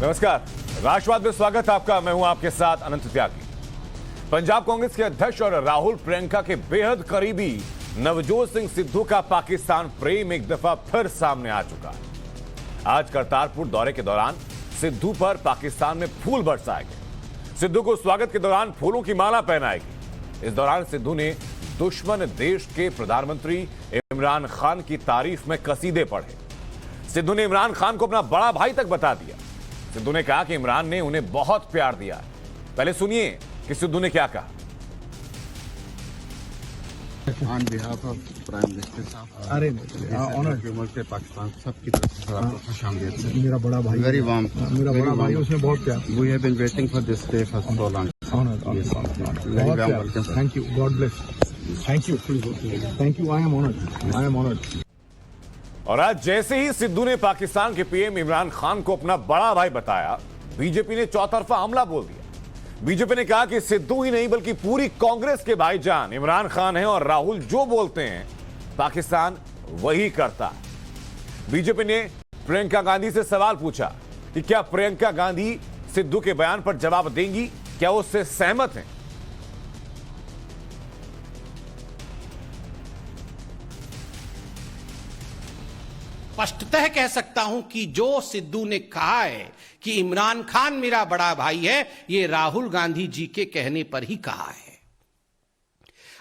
नमस्कार, राष्ट्रवाद में स्वागत है आपका। मैं हूं आपके साथ अनंत त्यागी। पंजाब कांग्रेस के अध्यक्ष और राहुल प्रियंका के बेहद करीबी नवजोत सिंह सिद्धू का पाकिस्तान प्रेम एक दफा फिर सामने आ चुका है। आज करतारपुर दौरे के दौरान सिद्धू पर पाकिस्तान में फूल बरसाएंगे। सिद्धू को स्वागत के दौरान फूलों की माला पहनाएगी। इस दौरान सिद्धू ने दुश्मन देश के प्रधानमंत्री इमरान खान की तारीफ में कसीदे पढ़े। सिद्धू ने इमरान खान को अपना बड़ा भाई तक बता दिया। सिद्धू ने कहा कि इमरान ने उन्हें बहुत प्यार दिया है। पहले सुनिए कि सिद्धू ने क्या कहा। On behalf of Prime Minister Pakistan सबकी तरफ से आपको खुशामदीद। मेरा बड़ा भाई, Very warm, मेरा बड़ा भाई, उसमें बहुत प्यार। We have been waiting for this day for so long. Yes, very warm welcome, sir. Thank you. God bless. Thank you. Thank you. I am honored. I am honored. और आज जैसे ही सिद्धू ने पाकिस्तान के पीएम इमरान खान को अपना बड़ा भाई बताया, बीजेपी ने चौतरफा हमला बोल दिया। बीजेपी ने कहा कि सिद्धू ही नहीं बल्कि पूरी कांग्रेस के भाईजान इमरान खान हैं और राहुल जो बोलते हैं पाकिस्तान वही करता है। बीजेपी ने प्रियंका गांधी से सवाल पूछा कि क्या प्रियंका गांधी सिद्धू के बयान पर जवाब देंगी, क्या वो उससे सहमत हैं। स्पष्टतः कह सकता हूं कि जो सिद्धू ने कहा है कि इमरान खान मेरा बड़ा भाई है, ये राहुल गांधी जी के कहने पर ही कहा है।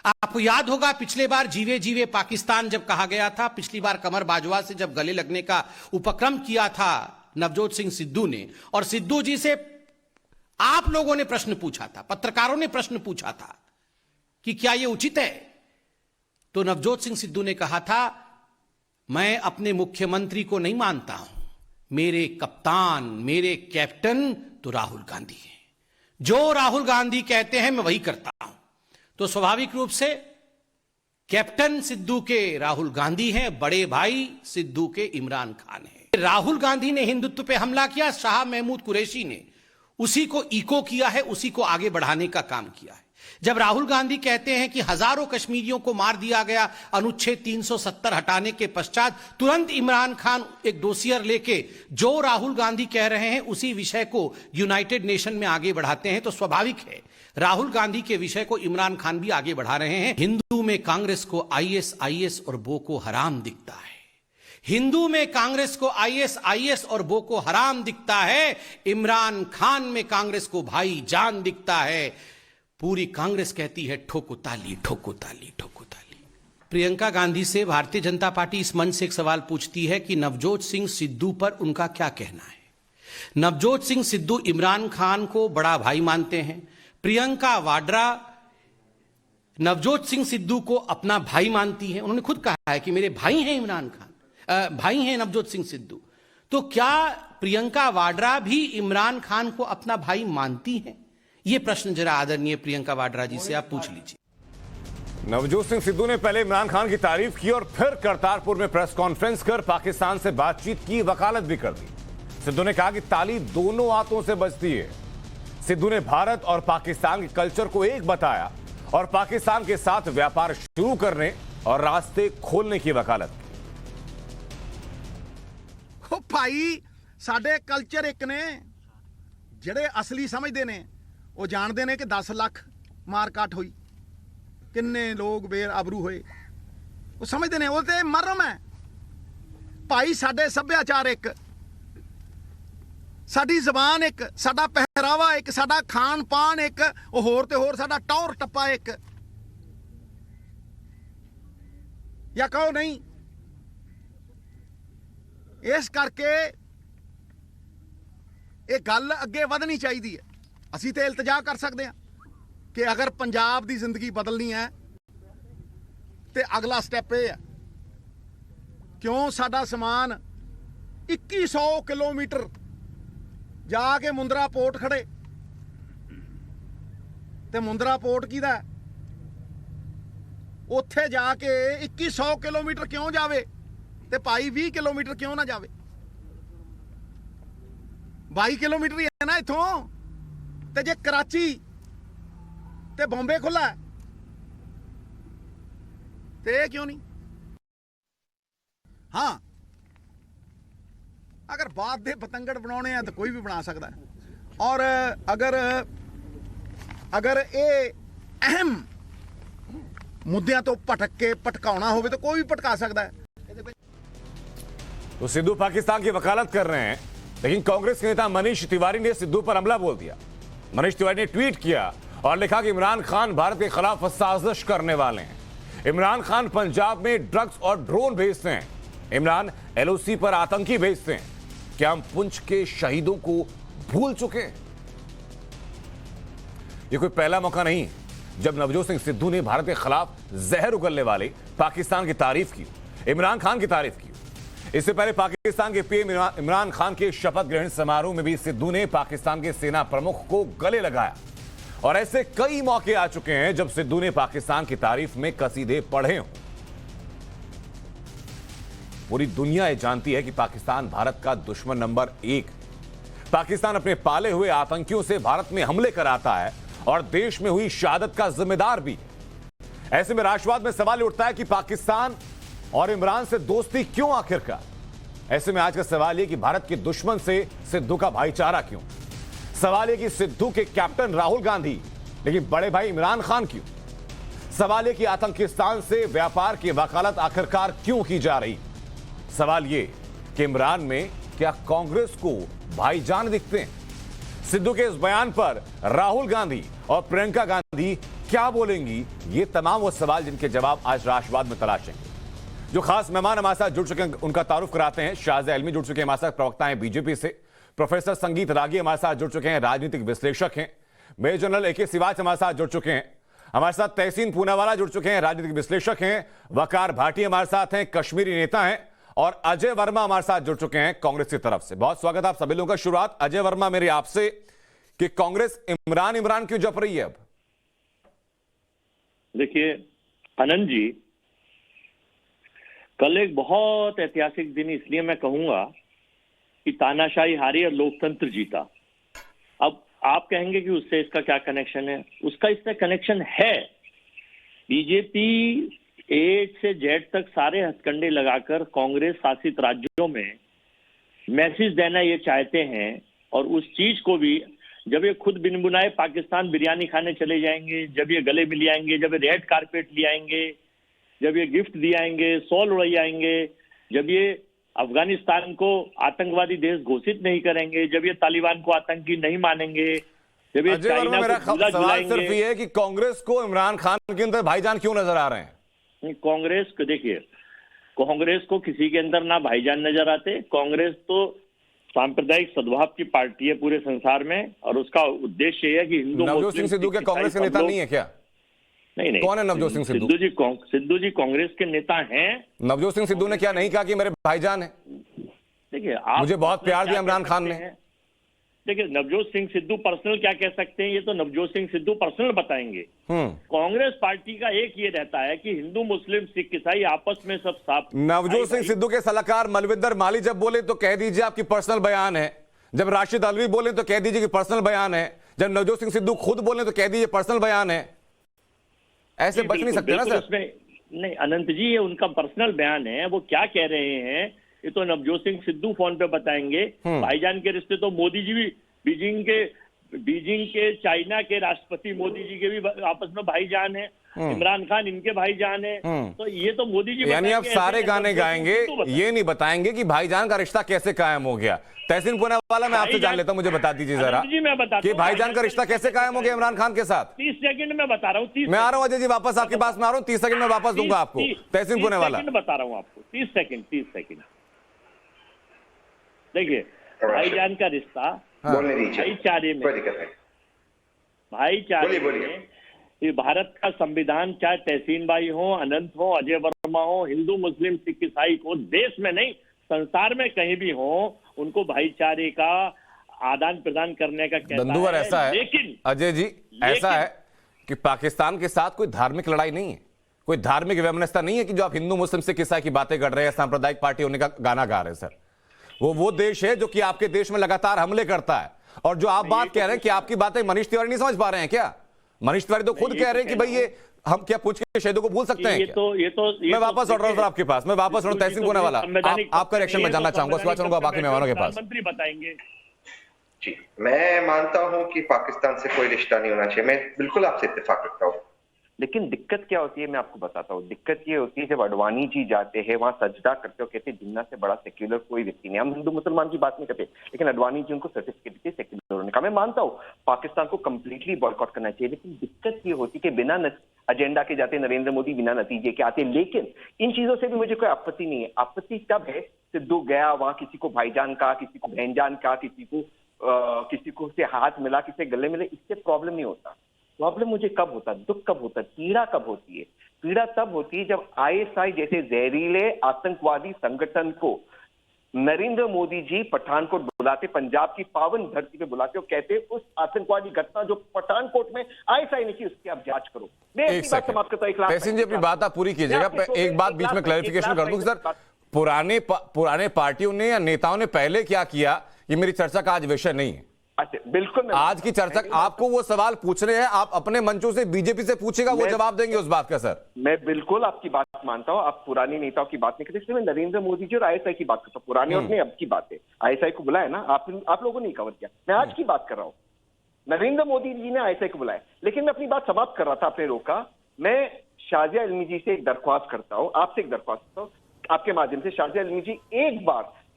आपको याद होगा पिछले बार जीवे जीवे पाकिस्तान जब कहा गया था, पिछली बार कमर बाजवा से जब गले लगने का उपक्रम किया था नवजोत सिंह सिद्धू ने, और सिद्धू जी से आप लोगों ने प्रश्न पूछा था, पत्रकारों ने प्रश्न पूछा था कि क्या यह उचित है, तो नवजोत सिंह सिद्धू ने कहा था मैं अपने मुख्यमंत्री को नहीं मानता हूं, मेरे कप्तान, मेरे कैप्टन तो राहुल गांधी हैं। जो राहुल गांधी कहते हैं मैं वही करता हूं। तो स्वाभाविक रूप से कैप्टन सिद्धू के राहुल गांधी हैं, बड़े भाई सिद्धू के इमरान खान हैं। राहुल गांधी ने हिंदुत्व पे हमला किया, शाह महमूद कुरैशी ने उसी को इको किया है, उसी को आगे बढ़ाने का काम किया है। जब राहुल गांधी कहते हैं कि हजारों कश्मीरियों को मार दिया गया अनुच्छेद 370 हटाने के पश्चात, तुरंत इमरान खान एक डोसियर लेके जो राहुल गांधी कह रहे हैं उसी विषय को यूनाइटेड नेशन में आगे बढ़ाते हैं, तो स्वाभाविक है राहुल गांधी के विषय को इमरान खान भी आगे बढ़ा रहे हैं। हिंदू में कांग्रेस को आईएस और बोको हराम दिखता है। हिंदू में कांग्रेस को आईएस और बोको हराम दिखता है। इमरान खान में कांग्रेस को भाई जान दिखता है। पूरी कांग्रेस कहती है ठोको ताली, ठोको ताली, ठोको ताली। प्रियंका गांधी से भारतीय जनता पार्टी इस मंच से एक सवाल पूछती है कि नवजोत सिंह सिद्धू पर उनका क्या कहना है। नवजोत सिंह सिद्धू इमरान खान को बड़ा भाई मानते हैं। प्रियंका वाड्रा नवजोत सिंह सिद्धू को अपना भाई मानती है। उन्होंने खुद कहा है कि मेरे भाई हैं इमरान खान, भाई हैं नवजोत सिंह सिद्धू। तो क्या प्रियंका वाड्रा भी इमरान खान को अपना भाई मानती हैं? यह प्रश्न जरा आदरणीय प्रियंका वाड्रा जी से आप पूछ लीजिए। नवजोत सिंह सिद्धू ने पहले इमरान खान की तारीफ की और फिर करतारपुर में प्रेस कॉन्फ्रेंस कर पाकिस्तान से बातचीत की वकालत भी कर दी। सिद्धू ने कहा कि ताली दोनों हाथों से बजती है। सिद्धू ने भारत और पाकिस्तान के कल्चर को एक बताया और पाकिस्तान के साथ व्यापार शुरू करने और रास्ते खोलने की वकालत की। भाई साडे कल्चर एक ने ਜਿਹੜੇ असली समझते ने वो जानते ने कि 10 लाख मारकाट हुई, किन्ने लोग बेअबरू होए, वो समझते ने वो ते मरम है। भाई साडे सभ्याचार एक, साडी जबान एक, साडा पहरावा एक, साडा खान पान एक, होर ते होर साडा टौर टप्पा एक, या कहो नहीं। इस करके ये गल अगे वधनी चाहिए है। असी तो इल्तजा कर सकते हैं कि अगर पंजाब की जिंदगी बदलनी है तो अगला स्टैप यह है, क्यों साडा समान 2100 किलोमीटर जाके मुंद्रा पोर्ट खड़े, तो मुंद्रा पोर्ट किहदा है? उत्थे जाके 2100 किलोमीटर क्यों जावे ते भाई 20 किलोमीटर क्यों ना जावे? 22 किलोमीटर ही है ना इथों। ते जे कराची ते बॉम्बे खुला है ते क्यों नहीं? हाँ, ਅਗਰ ਬਾਤ ਦੇ ਪਤੰਗੜ ਬਣਾਉਣੇ ਆ ਤਾਂ ਕੋਈ ਵੀ ਬਣਾ ਸਕਦਾ ਹੈ। ਔਰ ਅਗਰ ਇਹ ਅਹਿਮ ਮੁੱਦਿਆਂ ਤੋਂ ਭਟਕਾਉਣਾ ਹੋਵੇ ਤਾਂ ਕੋਈ ਵੀ ਭਟਕਾ ਸਕਦਾ ਹੈ। तो सिद्धू पाकिस्तान की वकालत कर रहे हैं, लेकिन कांग्रेस के नेता मनीष तिवारी ने सिद्धू पर हमला बोल दिया। मनीष तिवारी ने ट्वीट किया और लिखा कि इमरान खान भारत के खिलाफ साजिश करने वाले हैं। इमरान खान पंजाब में ड्रग्स और ड्रोन भेजते हैं। इमरान एलओसी पर आतंकी भेजते हैं। क्या हम पुंछ के शहीदों को भूल चुके हैं? यह कोई पहला मौका नहीं जब नवजोत सिंह सिद्धू ने भारत के खिलाफ जहर उगलने वाले पाकिस्तान की तारीफ की, इमरान खान की तारीफ की। इससे पहले पाकिस्तान के पीएम इमरान खान के शपथ ग्रहण समारोह में भी सिद्धू ने पाकिस्तान के सेना प्रमुख को गले लगाया। और ऐसे कई मौके आ चुके हैं जब सिद्धू ने पाकिस्तान की तारीफ में कसीदे पढ़े हों। पूरी दुनिया ये जानती है कि पाकिस्तान भारत का दुश्मन नंबर 1। पाकिस्तान अपने पाले हुए आतंकियों से भारत में हमले कराता है और देश में हुई शहादत का जिम्मेदार भी। ऐसे में राष्ट्रवाद में सवाल उठता है कि पाकिस्तान और इमरान से दोस्ती क्यों आखिरकार? ऐसे में आज का सवाल यह कि भारत के दुश्मन से सिद्धू का भाईचारा क्यों? सवाल यह कि सिद्धू के कैप्टन राहुल गांधी लेकिन बड़े भाई इमरान खान क्यों? सवाल यह कि आतंकिस्तान से व्यापार की वकालत आखिरकार क्यों की जा रही? सवाल यह कि इमरान में क्या कांग्रेस को भाईजान दिखते हैं? सिद्धू के इस बयान पर राहुल गांधी और प्रियंका गांधी क्या बोलेंगी? ये तमाम वो सवाल जिनके जवाब आज राष्ट्रवाद में तलाशेंगे। जो खास मेहमान हमारे साथ जुड़ चुके हैं उनका तारुफ कराते हैं। शाहज़ अलमी जुड़ चुके हैं हमारे साथ, प्रवक्ता हैं बीजेपी से। प्रोफेसर संगीत रागी हमारे साथ जुड़ चुके हैं, राजनीतिक विश्लेषक हैं। Major general A K. सिवाच हमारे साथ जुड़ चुके हैं। हमारे साथ तहसीन पूनावाला जुड़ चुके हैं, राजनीतिक विश्लेषक हैं। वकार भाटी हमारे साथ हैं, कश्मीरी नेता हैं। और अजय वर्मा हमारे साथ जुड़ चुके हैं कांग्रेस की तरफ से। बहुत स्वागत आप सभी लोगों का। शुरुआत अजय वर्मा मेरी आपसे कि कांग्रेस इमरान क्यों जप रही है अब? देखिए आनंद जी, कल एक बहुत ऐतिहासिक दिन इसलिए मैं कहूंगा कि तानाशाही हारी और लोकतंत्र जीता। अब आप कहेंगे कि उससे इसका क्या कनेक्शन है? उसका इससे कनेक्शन है। बीजेपी ए से जेड तक सारे हथकंडे लगाकर कांग्रेस शासित राज्यों में मैसेज देना ये चाहते हैं। और उस चीज को भी जब ये खुद बिन बुनाए पाकिस्तान बिरयानी खाने चले जाएंगे, जब ये गले मिल आएंगे, जब ये रेड कारपेट ले आएंगे, जब ये गिफ्ट दिए आएंगे, सॉल उड़ाई आएंगे, जब ये अफगानिस्तान को आतंकवादी देश घोषित नहीं करेंगे, जब ये तालिबान को आतंकी नहीं मानेंगे, जब ये चाइना को झूला झुलाएंगे। सिर्फ ये है कि कांग्रेस को इमरान खान के अंदर भाईजान क्यों नजर आ रहे हैं? कांग्रेस को देखिए, कांग्रेस को किसी के अंदर ना भाईजान नजर आते। कांग्रेस तो सांप्रदायिक सद्भाव की पार्टी है पूरे संसार में और उसका उद्देश्य है कि हिंदू नवजोत सिंह सिद्धू के कांग्रेस के नेता नहीं है क्या? नहीं, कौन है नवजोत सिंह सिद्धू? सिद्धू जी कांग्रेस के नेता हैं। नवजोत सिंह सिद्धू ने क्या नहीं कहा कि मेरे भाईजान है? देखिए, मुझे बहुत प्यार दिया इमरान खान ने। देखिए, नवजोत सिंह सिद्धू पर्सनल क्या कह सकते हैं, ये तो नवजोत सिंह सिद्धू पर्सनल बताएंगे। कांग्रेस पार्टी का एक ये रहता है कि हिंदू मुस्लिम सिख ईसाई आपस में सब साफ। नवजोत सिंह सिद्धू के सलाहकार मलविंदर माली जब बोले तो कह दीजिए आपकी पर्सनल बयान है। जब राशिद अलवी बोले तो कह दीजिए कि पर्सनल बयान है। जब नवजोत सिंह सिद्धू खुद बोले तो कह दीजिए पर्सनल बयान है। ऐसे बच नहीं सकते ना सर? नहीं अनंत जी, ये उनका पर्सनल बयान है। वो क्या कह रहे हैं ये तो नवजोत सिंह सिद्धू फोन पे बताएंगे। भाईजान के रिश्ते तो मोदी जी भी बीजिंग के चाइना के राष्ट्रपति मोदी जी के भी आपस में भाईजान है। इमरान खान इनके भाईजान है। तो ये तो मोदी जी यानी आप सारे गाने गाएंगे, ये नहीं बताएंगे कि भाईजान का रिश्ता कैसे कायम हो गया। तहसीन पूनावाला मैं आपसे जान लेता हूं, मुझे बता दीजिए जरा जी, मैं बता कि भाईजान का रिश्ता कैसे कायम हो गया इमरान खान के साथ। 30 सेकंड में बता रहा हूँ। मैं आ रहा हूँ अजय जी, वापस आपके पास में आ रहा हूँ। 30 सेकंड में वापस दूंगा आपको। तहसीन पूनावाला बता रहा हूँ आपको। 30 सेकंड। देखिए, भाईजान का रिश्ता भाईचारे में ये भारत का संविधान, चाहे तहसीन भाई हो, अनंत हो, अजय वर्मा हो, हिंदू मुस्लिम सिख ईसाई को, देश में नहीं संसार में कहीं भी हो, उनको भाईचारे का आदान प्रदान करने का कहता है। ऐसा है लेकिन अजय जी, ऐसा है कि पाकिस्तान के साथ कोई धार्मिक लड़ाई नहीं है, कोई धार्मिक वैमनस्यता नहीं है कि जो आप हिंदू मुस्लिम सिख ईसाई की बातें कर रहे हैं, सांप्रदायिक पार्टी होने का गाना गा रहे हैं सर। वो देश है जो कि आपके देश में लगातार हमले करता है। और जो आप बात कह रहे हैं कि आपकी बातें मनीष तिवारी नहीं समझ पा रहे हैं क्या? मनीष तिवारी तो खुद कह रहे हैं कि भाई ये हम क्या पूछ के शहीदों को भूल सकते हैं क्या? ये मैं वापस लौट रहा हूं सर आपके पास, मैं वापस लौट तहसीन पूनावाला, आपका रिएक्शन मैं जानना चाहूंगा, उसके बाद चलूंगा बाकी मेहमानों के पास। प्रधानमंत्री बताएंगे। जी, मैं मानता हूं कि पाकिस्तान से कोई रिश्ता नहीं होना चाहिए, मैं बिल्कुल आपसे इत्तेफाक रखता हूं। लेकिन दिक्कत क्या होती है, मैं आपको बताता हूँ। दिक्कत ये होती है जब अडवाणी जी जाते हैं वहां सजदा करते हो, कहते हैं जिन्ना से बड़ा सेक्युलर कोई व्यक्ति नहीं। हम हिंदू मुसलमान की बात नहीं करते, लेकिन अडवाणी जी उनको सर्टिफिकेट देते सेक्युलर होने का। मैं मानता हूँ पाकिस्तान को कंप्लीटली बॉयकॉट करना चाहिए, लेकिन दिक्कत ये होती है कि बिना एजेंडा के जाते नरेंद्र मोदी, बिना नतीजे के आते। लेकिन इन चीजों से भी मुझे कोई आपत्ति नहीं है। आपत्ति तब है सिद्धू गया वहां, किसी को भाईजान कहा, किसी को बहनजान कहा, किसी को से हाथ मिला, किसी गले मिले, इससे प्रॉब्लम नहीं होता। प्रॉब्लम मुझे कब होता, दुख कब होता, पीड़ा कब होती है? पीड़ा तब होती है जब आईएसआई जैसे जहरीले आतंकवादी संगठन को नरेंद्र मोदी जी पठानकोट बुलाते, पंजाब की पावन धरती पे बुलाते और कहते उस आतंकवादी घटना जो पठानकोट में आईएसआई ने की उसकी आप जांच करो। मैं एक अपनी बात समाप्त करता हूं। तहसीन जी अपनी बात आप पूरी कीजिएगा। एक बात बीच में क्लैरिफिकेशन कर दूं कि सर पुराने पार्टियों ने या नेताओं ने पहले क्या किया, ये मेरी चर्चा का आज विषय नहीं है। अच्छा, बिल्कुल आज की चर्चा, आपको वो सवाल पूछ रहे हैं, आप अपने मंचों से बीजेपी से पूछेगा, वो जवाब देंगे उस बात का। सर मैं बिल्कुल आपकी बात मानता हूं, आप पुराने नेताओं की बात नहीं करते, इसलिए मैं नरेंद्र मोदी जी और आईएसआई की बात करता हूं। पुराने और नहीं, अब की बात है। आईएसआई को बुलाया ना, आप लोगों ने कवर किया, मैं आज की बात कर रहा हूं। नरेंद्र मोदी जी ने आईएसआई को बुलाया, लेकिन मैं अपनी बात समाप्त कर रहा था, आपने रोका। मैं शाजिया इल्मी जी से एक दरख्वास्त करता हूं, आपसे एक दरख्वास्त करता हूं आपके माध्यम से। शाजिया इल्मी जी,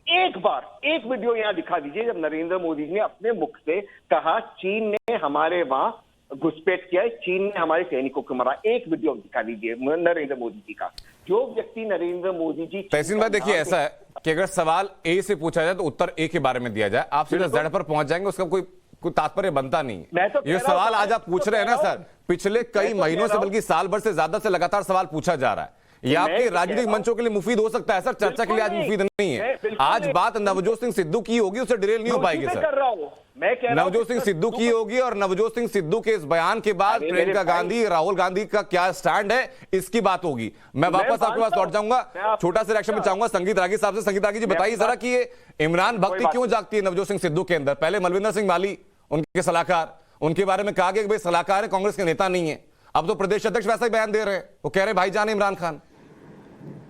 एक वीडियो यहां दिखा दीजिए जब नरेंद्र मोदी जी ने अपने मुख से कहा चीन ने हमारे वहां घुसपैठ किया है, चीन ने हमारे सैनिकों को मारा। एक वीडियो दिखा दीजिए नरेंद्र मोदी जी का। जो व्यक्ति नरेंद्र मोदी जी, तहसीन भाई देखिए, ऐसा है कि अगर सवाल ए से पूछा जाए तो उत्तर ए के बारे में दिया जाए, आप सीधा जेड पर पहुंच जाएंगे, उसका कोई तात्पर्य बनता नहीं है। ये सवाल आज आप पूछ रहे हैं ना सर, पिछले कई महीनों से बल्कि साल भर से ज्यादा से लगातार सवाल पूछा जा रहा है। ये आपके राजनीतिक मंचों के लिए मुफीद हो सकता है सर, चर्चा के लिए आज मुफीद नहीं है। आज बात नवजोत सिंह सिद्धू की होगी, उससे डिरेल नहीं हो पाएगी सर। नवजोत सिंह सिद्धू की होगी, और नवजोत सिंह सिद्धू के इस बयान के बाद प्रियंका गांधी, राहुल गांधी का क्या स्टैंड है, इसकी बात होगी। मैं वापस आपके पास लौट जाऊंगा, छोटा सा रिएक्शन में चाहूंगा संगीत रागी साहब से। संगीत रागी जी बताइए जरा कि ये इमरान भक्ति क्यों जागती है नवजोत सिंह सिद्धू के अंदर? पहले मलविंदर सिंह माली उनके सलाहकार, उनके बारे में कहा गया कि भाई सलाहकार है, कांग्रेस के नेता नहीं है। अब तो प्रदेश अध्यक्ष वैसा ही बयान दे रहे हैं, वो कह रहे हैं भाईजान इमरान खान।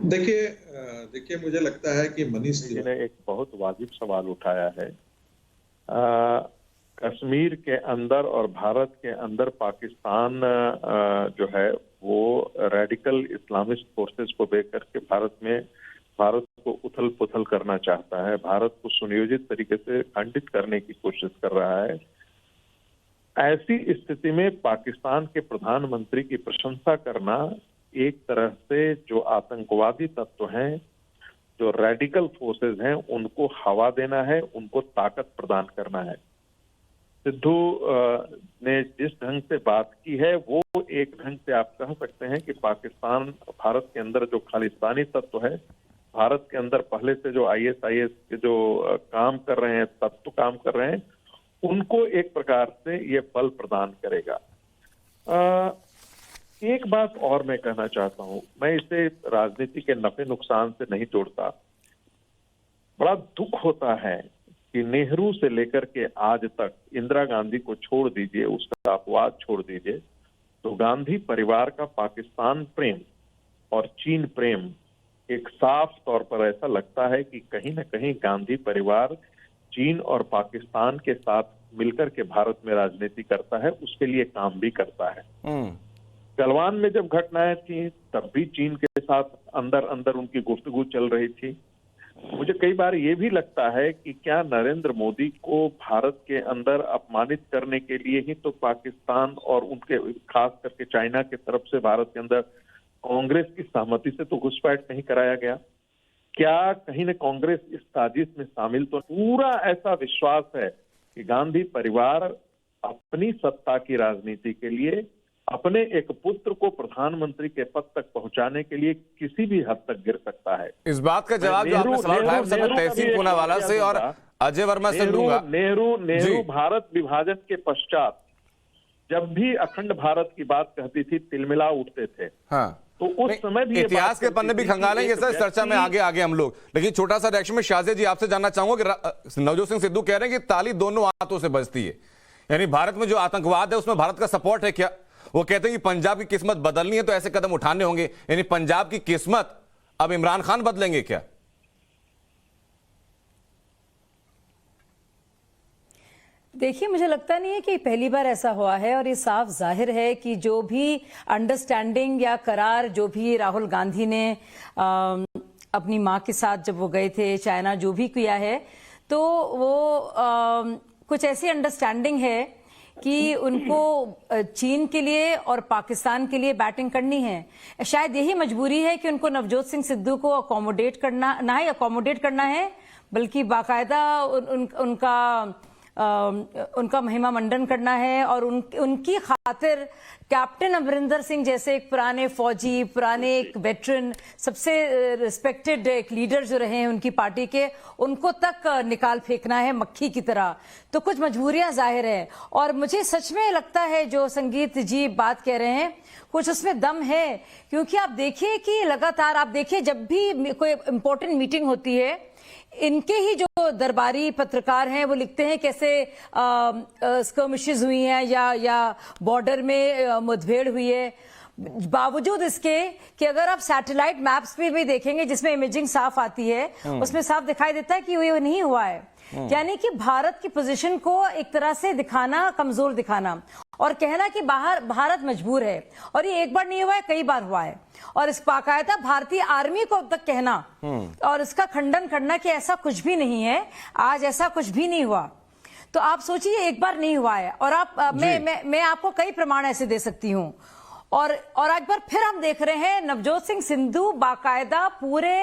देखिए मुझे लगता है कि मनीष जी ने एक बहुत वाजिब सवाल उठाया है। कश्मीर के अंदर और भारत के अंदर पाकिस्तान जो है वो रेडिकल इस्लामिस्ट फोर्सेस को बेकर के भारत को उथल पुथल करना चाहता है, भारत को सुनियोजित तरीके से खंडित करने की कोशिश कर रहा है। ऐसी स्थिति में पाकिस्तान के प्रधानमंत्री की प्रशंसा करना एक तरह से जो आतंकवादी तत्व हैं, जो रेडिकल फोर्सेस हैं, उनको हवा देना है, उनको ताकत प्रदान करना है। सिद्धू ने जिस ढंग से बात की है वो एक ढंग से आप कह सकते हैं कि पाकिस्तान, भारत के अंदर जो खालिस्तानी तत्व है, भारत के अंदर पहले से जो आईएसआईएस के जो काम कर रहे हैं, तत्व काम कर रहे हैं, उनको एक प्रकार से ये बल प्रदान करेगा। एक बात और मैं कहना चाहता हूं, मैं इसे राजनीति के नफे नुकसान से नहीं जोड़ता। बड़ा दुख होता है कि नेहरू से लेकर के आज तक, इंदिरा गांधी को छोड़ दीजिए, उसका अपवाद छोड़ दीजिए, तो गांधी परिवार का पाकिस्तान प्रेम और चीन प्रेम एक साफ तौर पर ऐसा लगता है कि कहीं ना कहीं गांधी परिवार चीन और पाकिस्तान के साथ मिलकर के भारत में राजनीति करता है, उसके लिए काम भी करता है। गलवान में जब घटनाएं थी तब भी चीन के साथ अंदर अंदर उनकी गुफ्तगू चल रही थी। मुझे कई बार ये भी लगता है कि क्या नरेंद्र मोदी को भारत के अंदर अपमानित करने के लिए ही तो पाकिस्तान और उनके खास करके चाइना की तरफ से भारत के अंदर कांग्रेस की सहमति से तो घुसपैठ नहीं कराया गया? क्या कहीं न कांग्रेस इस साजिश में शामिल? तो पूरा ऐसा विश्वास है कि गांधी परिवार अपनी सत्ता की राजनीति के लिए अपने एक पुत्र को प्रधानमंत्री के पद तक पहुंचाने के लिए किसी भी हद तक गिर सकता है। इस बात का जवाब जो आपने सवाल उठाया तहसीन पूनावाला से और अजय वर्मा से लूंगा। नेहरू भारत विभाजन के पश्चात जब भी अखंड भारत की बात कहती थी तिलमिला उठते थे। हाँ, तो उस समय भी इतिहास के पन्ने भी खंगालेंगे सर, चर्चा में आगे हम लोग। लेकिन छोटा सा रिएक्शन में शाहजे जी आपसे जानना चाहूंगा कि नवजोत सिंह सिद्धू कह रहे हैं कि ताली दोनों हाथों से बजती है, यानी भारत में जो आतंकवाद है उसमें भारत का सपोर्ट है क्या? वो कहते हैं कि पंजाब की किस्मत बदलनी है तो ऐसे कदम उठाने होंगे, यानी पंजाब की किस्मत अब इमरान खान बदलेंगे क्या? देखिए, मुझे लगता नहीं है कि पहली बार ऐसा हुआ है, और ये साफ जाहिर है कि जो भी अंडरस्टैंडिंग या करार जो भी राहुल गांधी ने अपनी मां के साथ जब वो गए थे चाइना, जो भी किया है, तो वो कुछ ऐसी अंडरस्टैंडिंग है कि उनको चीन के लिए और पाकिस्तान के लिए बैटिंग करनी है। शायद यही मजबूरी है कि उनको नवजोत सिंह सिद्धू को अकोमोडेट करना, ना ही अकोमोडेट करना है, बल्कि बाकायदा उनका महिमा मंडन करना है, और उनकी खातिर कैप्टन अमरिंदर सिंह जैसे एक पुराने फौजी, पुराने एक वेटरन, सबसे रिस्पेक्टेड एक लीडर जो रहे हैं उनकी पार्टी के, उनको तक निकाल फेंकना है मक्खी की तरह। तो कुछ मजबूरियां जाहिर है, और मुझे सच में लगता है जो संगीत जी बात कह रहे हैं कुछ उसमें दम है, क्योंकि आप देखिए कि लगातार आप देखिए जब भी कोई इंपॉर्टेंट मीटिंग होती है, इनके ही जो दरबारी पत्रकार हैं वो लिखते हैं कैसे स्कर्मिशेस हुई हैं या बॉर्डर में मुठभेड़ हुई है, बावजूद इसके कि अगर आप सैटेलाइट मैप्स पे भी देखेंगे जिसमें इमेजिंग साफ आती है, उसमें साफ दिखाई देता है कि ये नहीं हुआ है। यानी कि भारत की पोजीशन को एक तरह से दिखाना, कमजोर दिखाना, और कहना कि भारत मजबूर है, और ये एक बार नहीं हुआ है, कई बार हुआ है, और इस बाकायदा भारतीय आर्मी को अब तक कहना और इसका खंडन करना कि ऐसा कुछ भी नहीं है, आज ऐसा कुछ भी नहीं हुआ। तो आप सोचिए, एक बार नहीं हुआ है, और आप मैं आपको कई प्रमाण ऐसे दे सकती हूं, और आज बार फिर हम देख रहे हैं नवजोत सिंह सिद्धू बाकायदा पूरे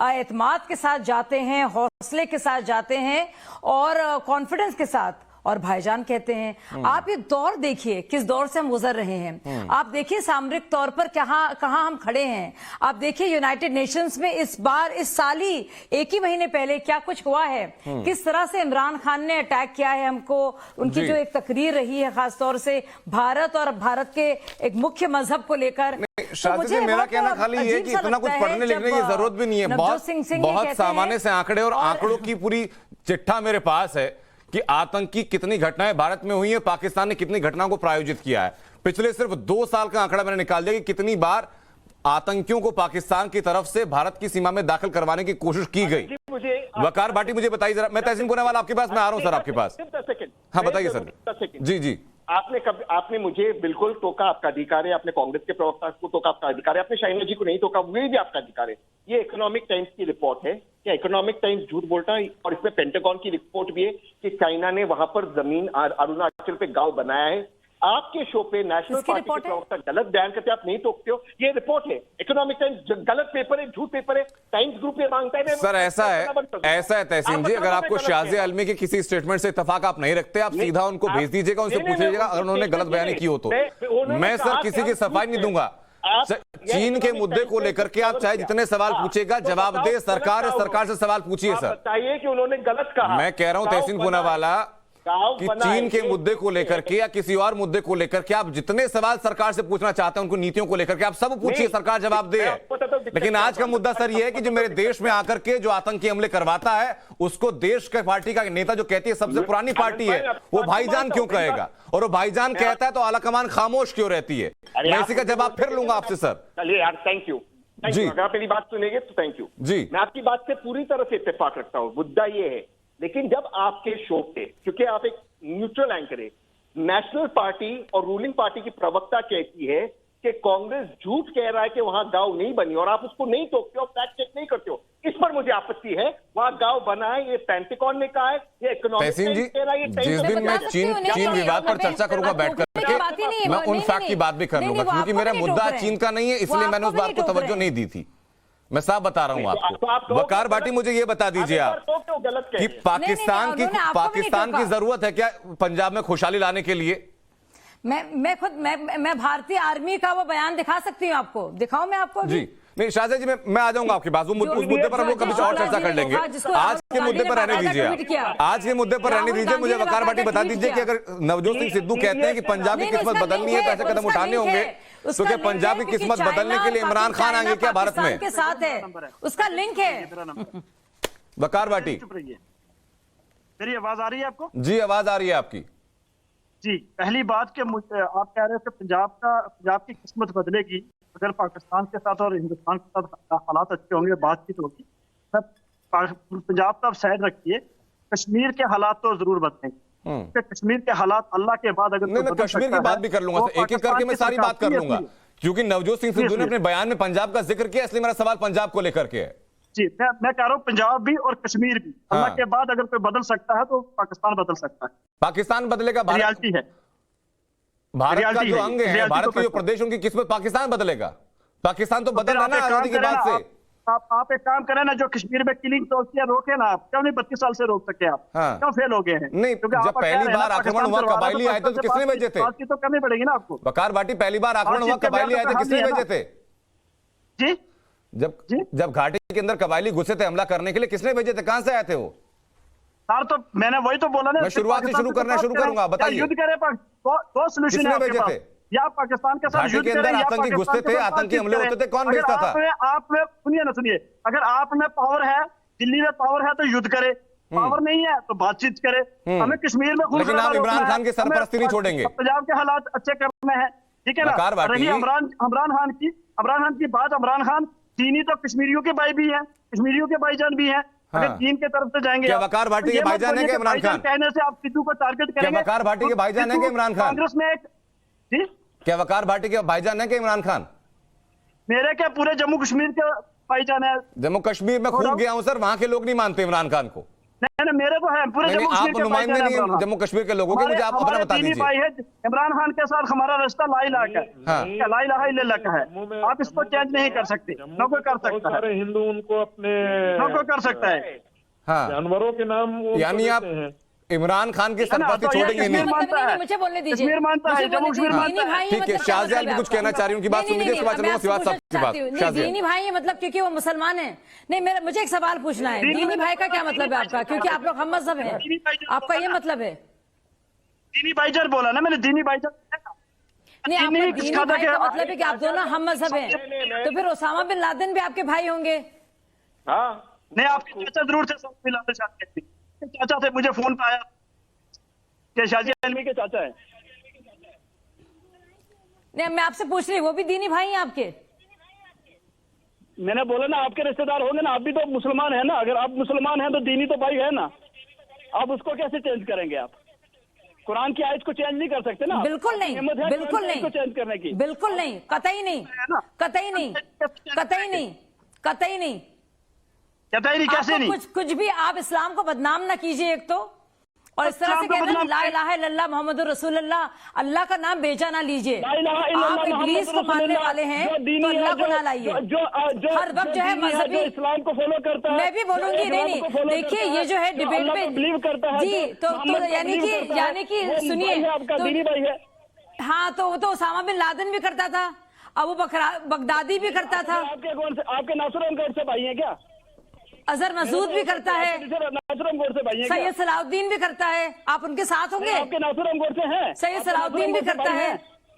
एतमाद के साथ जाते हैं, हौसले के साथ जाते हैं और कॉन्फिडेंस के साथ, और भाईजान कहते हैं। आप ये दौर देखिए, किस दौर से हम गुजर रहे हैं। आप देखिए सामरिक तौर पर कहां हम खड़े हैं। आप देखिए यूनाइटेड नेशंस में इस साल ही एक ही महीने पहले क्या कुछ हुआ है, किस तरह से इमरान खान ने अटैक किया है हमको। उनकी जो एक तकरीर रही है खासतौर से भारत और भारत के एक मुख्य मजहब को लेकर, तो मेरा कहना खाली ये कि इतना कुछ पढ़ने लिखने की जरूरत भी नहीं है। बहुत सामान्य से आंकड़े और आंकड़ों की पूरी चिट्ठा मेरे पास है कि आतंकी कितनी घटनाएं भारत में हुई है, पाकिस्तान ने कितनी घटनाओं को प्रायोजित किया है। पिछले सिर्फ 2 साल का आंकड़ा मैंने निकाल दिया कि कितनी बार आतंकियों को पाकिस्तान की तरफ से भारत की सीमा में दाखिल करवाने की कोशिश की गई। वकार भाटी मुझे बताइए जरा। मैं तहसीन पुनावाल आपके पास, मैं आ रहा हूं सर आपके पास। हाँ बताइए सर। जी आपने मुझे बिल्कुल टोका, आपका अधिकार है। आपने कांग्रेस के प्रवक्ता को टोका, आपका अधिकार है। आपने शाहीना जी को नहीं टोका, वो भी आपका अधिकार है। ये इकोनॉमिक टाइम्स की रिपोर्ट है कि इकोनॉमिक टाइम्स झूठ बोलता है, और इसमें पेंटागन की रिपोर्ट भी है कि चाइना ने वहां पर जमीन अरुणाचल पे गांव बनाया है। आपके शो पे नेशनल पार्टी के प्रवक्ता गलत बयान करते, आप नहीं टोकते हो। ये रिपोर्ट है, इकोनॉमिक टाइम्स गलत पेपर है, झूठ पेपर है। टाइम्स ग्रुप ये मांगता है। सर ऐसा है तहसीन जी, अगर आपको शाज़े आलमी के किसी स्टेटमेंट से इत्तेफाक आप नहीं रखते, आप सीधा उनको भेज दीजिएगा, उनसे पूछ लीजिएगा अगर उन्होंने गलत बयानी की हो तो। मैं सर किसी की सफाई नहीं दूंगा। चीन के मुद्दे को लेकर के आप चाहे जितने सवाल पूछेगा, जवाब दे सरकार है, सरकार से सवाल पूछिए सर। बताइए कि उन्होंने गलत कहा। मैं कह रहा हूं तहसीन पूनावाला कि चीन के मुद्दे को लेकर के या किसी और मुद्दे को लेकर के आप जितने सवाल सरकार से पूछना चाहते हैं, उनको नीतियों को लेकर के आप सब पूछिए, सरकार जवाब दे। लेकिन आज का मुद्दा सर ये है कि जो मेरे देश में आकर के जो आतंकी हमले करवाता है, उसको देश के पार्टी का नेता जो कहती है सबसे पुरानी पार्टी है, वो भाईजान क्यों कहेगा? और वो भाईजान कहता है तो आला कमान खामोश क्यों रहती है? मैं इसी का जवाब फिर लूंगा आपसे सर। चलिए यार, थैंक यू जी। अगर आप मेरी बात सुनेंगे तो थैंक यू जी। मैं आपकी बात से पूरी तरह से इत्तेफाक रखता हूं। मुद्दा ये है, लेकिन जब आपके शो पे, क्योंकि आप एक न्यूट्रल एंकर है, नेशनल पार्टी और रूलिंग पार्टी की प्रवक्ता कहती है कि कांग्रेस झूठ कह रहा है कि वहां गांव नहीं बनी, और आप उसको नहीं टोकते हो, फैक्ट चेक नहीं करते हो, इस पर मुझे आपत्ति है। वहां गांव बना है, ये पेंटागन ने कहा है, ये इकोनॉमिक टाइम्स कह रहा है। जिस दिन मैं चीन विवाद पर चर्चा करूंगा बैठ करके, मैं उन फैक्ट की बात भी कर लूंगा, क्योंकि मेरा मुद्दा चीन का नहीं है, इसलिए मैंने उस बात को तवज्जो नहीं दी थी। मैं साफ बता रहा हूं आपको। वकार भाटी मुझे ये बता दीजिए आप कि पाकिस्तान की जरूरत है क्या पंजाब में खुशहाली लाने के लिए? मैं भारतीय आर्मी का वो बयान दिखा सकती हूँ आपको, दिखाऊं मैं आपको जी? नहीं शाहजा जी, मैं आ जाऊंगा आपके पास, उस मुद्दे पर हम लोग कभी और चर्चा कर लेंगे। आज के मुद्दे पर रहने दीजिए, आज के मुद्दे पर रहने दीजिए। मुझे वकार भाटी बता दीजिए कि अगर नवजोत सिंह सिद्धू कहते हैं कि पंजाब की किस्मत बदलनी है तो ऐसे कदम उठाने होंगे, तो क्या पंजाब की किस्मत बदलने के लिए इमरान खान आएंगे क्या भारत में? के साथ है, उसका लिंक है। वकार भाटी, मेरी आवाज आ रही है आपको? जी आवाज आ रही है आपकी। जी, पहली बात कि आप कह रहे थे पंजाब की किस्मत बदलेगी अगर पाकिस्तान के साथ और हिंदुस्तान के साथ हालात अच्छे होंगे, बातचीत होगी। पंजाब तो आप साइड रखिए, कश्मीर के हालात तो जरूर बदलेंगे। कश्मीर के हालात अल्लाह के बाद अगर मैं कश्मीर की बात भी कर लूंगा, एक एक करके मैं सारी बात कर लूंगा, क्योंकि नवजोत सिंह सिद्धू ने अपने बयान में पंजाब का जिक्र किया, इसलिए मेरा सवाल पंजाब को लेकर के है। जी, मैं कह रहा हूँ पंजाब भी और कश्मीर भी अल्लाह के बाद अगर कोई बदल सकता है तो पाकिस्तान बदल सकता है। पाकिस्तान बदलेगा, रियलिटी है, भारत का जो अंग है, भारत के जो प्रदेश, उनकी किस्मत पाकिस्तान बदलेगा। पाकिस्तान तो बदल रहा है ना आजादी के बाद से। आप एक काम करें ना, जो कश्मीर में किलिंग चलती है रोके ना, आप क्यों नहीं 32 साल से रोक सके आप? क्यों फेल हो गए हैं? नहीं, जब पहली बार आक्रमण हुआ कबायली आए थे तो किसने भेजे थे? बात की तो करनी पड़ेगी ना आपको। वकार भाटी, पहली बार आक्रमण हुआ कबायली आए थे, किसने भेजे थे? जी, जब घाटी के अंदर कबायली घुसे थे हमला करने के लिए, किसने भेजे थे? कहां से आए थे वो? सर तो मैंने वही तो बोला ना, मैं शुरुआत से शुरू करूंगा, बताइए। युद्ध करे, दो सॉल्यूशन है आपके पास। या पाकिस्तान के साथ युद्ध करें, या आतंकी घुसते थे, आतंकी हमले होते थे, कौन भेजता था? आप में सुनिए, अगर आप में पावर है, दिल्ली में पावर है तो युद्ध करे, पावर नहीं है तो बातचीत करे। हमें कश्मीर में लेकिन आप इमरान खान की सरपरस्ती नहीं छोड़ेंगे। पंजाब के हालात अच्छे करने हैं, ठीक है ना? रही इमरान खान की बात, इमरान खान दीनी तो कश्मीरियों के भाई भी हैं, कश्मीरियों के भाईजान भी हैं। अगर चीन के तरफ से जाएंगे, क्या वकार भाटी के भाईजान है क्या इमरान खान? कहने से आप सिद्धू को टारगेट करेंगे? वकार भाटी के भाईजान है क्या इमरान खान? कांग्रेस में एक जी, क्या वकार भाटी के भाईजान है क्या इमरान खान? मेरे क्या पूरे जम्मू कश्मीर के भाईजान है। जम्मू कश्मीर में खूब गया हूं सर, वहां के लोग नहीं मानते इमरान खान को। नहीं, मेरे तो है पूरे जम्मू कश्मीर के नुमाइंदे नहीं है जम्मू कश्मीर के लोगों के, मुझे आप अपना बता दीजिए। भाई है इमरान खान के साथ हमारा रिश्ता ला इलाहा का है, ला इलाहा इल्लल्लाह का है। आप इसको चेंज नहीं कर सकते, न कोई कर सकता है। हिंदू उनको अपने न कोई कर सकता है। हाँ, जानवरों के नाम, यानी आप इमरान खान की सरपरस्ती छोड़ेंगे नहीं? मुझे बोलने दीजिए। कश्मीर मानता है, जम्मू कश्मीर मानता है। ठीक है, शाहजहां भी कुछ कहना चाह रही हूँ, उनकी बात सुन लीजिए, उसके बाद चलूंगा सिवाज साहब की बात। दीनी भाई है मतलब क्योंकि वो मुसलमान है? नहीं, मुझे एक सवाल पूछना है, दीनी भाई का क्या मतलब है आपका? क्योंकि आप लोग हम मजहब हैं, आपका ये मतलब है? दीनी भाईजान बोला ना मैंने, दीनी भाईजान नहीं, आपका दीनी भाई का मतलब है कि आप दोनों हम मजहब हैं, तो फिर ओसामा बिन लादेन भी आपके भाई होंगे? हाँ, नहीं, आपके चाचा जरूर थे, चाचा थे, मुझे फोन पे आया कि शाजी अलवी के चाचा है। नहीं, मैं आपसे पूछ रही, वो भी दीनी भाई हैं आपके? मैंने बोला ना आपके रिश्तेदार होंगे ना, आप भी तो मुसलमान है ना। अगर आप मुसलमान हैं तो दीनी तो भाई है ना, आप उसको कैसे चेंज करेंगे? आप कुरान की आयत को चेंज नहीं कर सकते ना। बिल्कुल नहीं, बिल्कुल नहीं, चेंज करने की बिल्कुल नहीं, कतई नहीं, कतई नहीं, कतई नहीं, कतई नहीं, कतई नहीं। कैसे नहीं? कुछ भी आप इस्लाम को बदनाम ना कीजिए एक तो, और इस तरह से कहते हैं ला इलाहा इल्लल्लाह मुहम्मदुर रसूलुल्लाह, अल्लाह का नाम बेचा ना लीजिए। आप इब्लीस को मानने वाले हैं तो अल्लाह को ना लाइए। हर वक्त जो है मजहबी इस्लाम को फॉलो करता है, मैं भी बोलूंगी। नहीं, देखिए ये जो है डिबेट पे बिलीव करता है जी, तो यानी कि सुनिए, हाँ, तो वो तो ओसामा बिन लादेन भी करता था, अबू बगदादी भी करता था, आपके नासुर गौर से भाई है क्या? अजहर मसूद भी करता है, सैयद सलाउद्दीन भी करता है, आप उनके साथ होंगे? आपके नासुर गौर से हैं। सैयद सलाउद्दीन भी करता है,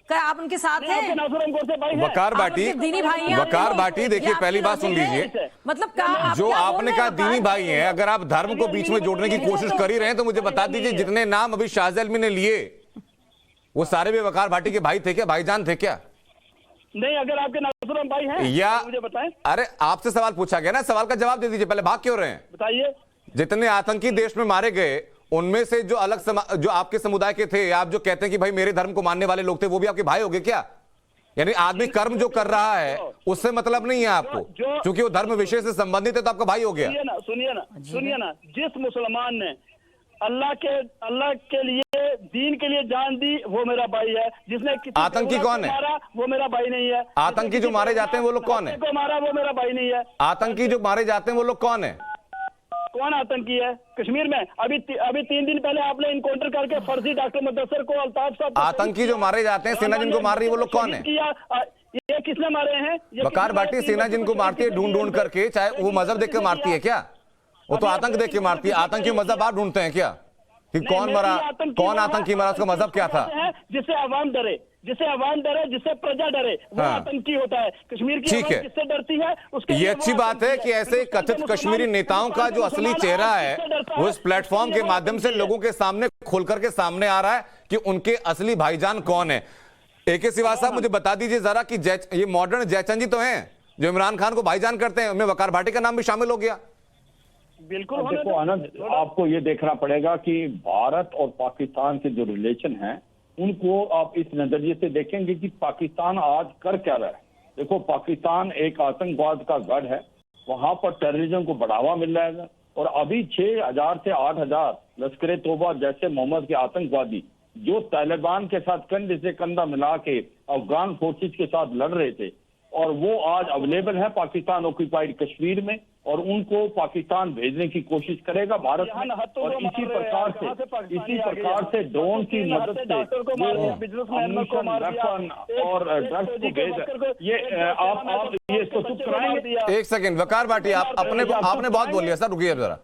क्या आप उनके साथ हैं? वकार भाटी, दीनी भाई, वकार भाटी, देखिए पहली बात सुन लीजिए, मतलब क्या जो आपने कहा दीनी भाई हैं, अगर आप धर्म को बीच में जोड़ने की कोशिश कर ही रहे हैं तो मुझे बता दीजिए, जितने नाम अभी शाहजहां अलवी ने लिए वो सारे भी वकार भाटी के भाई थे क्या, भाईजान थे क्या? नहीं, अगर आपके नासुरम भाई हैं या तो मुझे बताएं। अरे आपसे सवाल पूछा गया ना, सवाल का जवाब दे दीजिए, पहले भाग क्यों रहे हैं? बताइए। जितने आतंकी देश में मारे गए उनमें से जो जो आपके समुदाय के थे, आप जो कहते हैं कि भाई मेरे धर्म को मानने वाले लोग थे, वो भी आपके भाई हो गए क्या? यानी आदमी कर्म जो कर रहा है उससे मतलब नहीं है आपको, क्योंकि वो धर्म विषय से संबंधित है तो आपका भाई हो गया। सुनिए ना, जिस मुसलमान ने अल्लाह के लिए, दीन के लिए जान दी, वो मेरा भाई है। जिसने आतंकी कौन है? मारा, वो मेरा भाई नहीं है। आतंकी जो मारे जाते हैं वो लोग कौन है? को मारा, वो मेरा भाई नहीं है। आतंकी जो मारे जाते हैं वो लोग कौन है? कौन आतंकी है कश्मीर में? अभी 3 दिन पहले आपने इनकाउंटर करके फर्जी डॉक्टर मुदस्सर को, अल्ताफ साहब। आतंकी जो मारे जाते हैं, सेना जिनको मार रही है वो लोग कौन है? ये किसने मारे हैं? वकार भाटी, सेना जिनको मारती है ढूंढ करके, चाहे वो मजहब देख के मारती है क्या? वो तो आतंक देख के मारती है। आतंकी मजहब आप ढूंढते हैं क्या कि कौन मरा, कौन आतंकी मरा, उसका मजहब क्या था? जिससे अवाम डरे, जिससे प्रजा डरे, वो आतंकी होता है। कश्मीर की अवाम जिससे डरती है उसके, ये अच्छी बात है कि ऐसे कथित कश्मीरी नेताओं का जो असली चेहरा है वो इस प्लेटफॉर्म के माध्यम से लोगों के सामने खोल करके सामने आ रहा है कि उनके असली भाईजान कौन है। AK श्रीवास्तव साहब, मुझे बता दीजिए जरा कि ये मॉडर्न जयचंद जी तो हैं जो इमरान खान को भाईजान करते हैं, उनमें वकार भाटी का नाम भी शामिल हो गया। बिल्कुल। देखो आनंद, आपको ये देखना पड़ेगा कि भारत और पाकिस्तान के जो रिलेशन हैं उनको आप इस नजरिए से देखेंगे कि पाकिस्तान आज कर क्या रहा है। देखो, पाकिस्तान एक आतंकवाद का गढ़ है, वहां पर टेररिज्म को बढ़ावा मिल रहा है और अभी 6,000 से 8,000 लश्कर तोबा जैसे मोहम्मद के आतंकवादी जो तालिबान के साथ कंधे से कंधा मिला के अफगान फोर्सेस के साथ लड़ रहे थे और वो आज अवेलेबल है पाकिस्तान ऑक्यूपाइड कश्मीर में और उनको पाकिस्तान भेजने की कोशिश करेगा भारत में। और इसी प्रकार से ड्रोन की मदद से और ड्रग्स को भेज ये आप ये इसको चुप कराएंगे। एक सेकंड वकार भाटी, आपने बहुत बोल लिया सर, रुकिए जरा,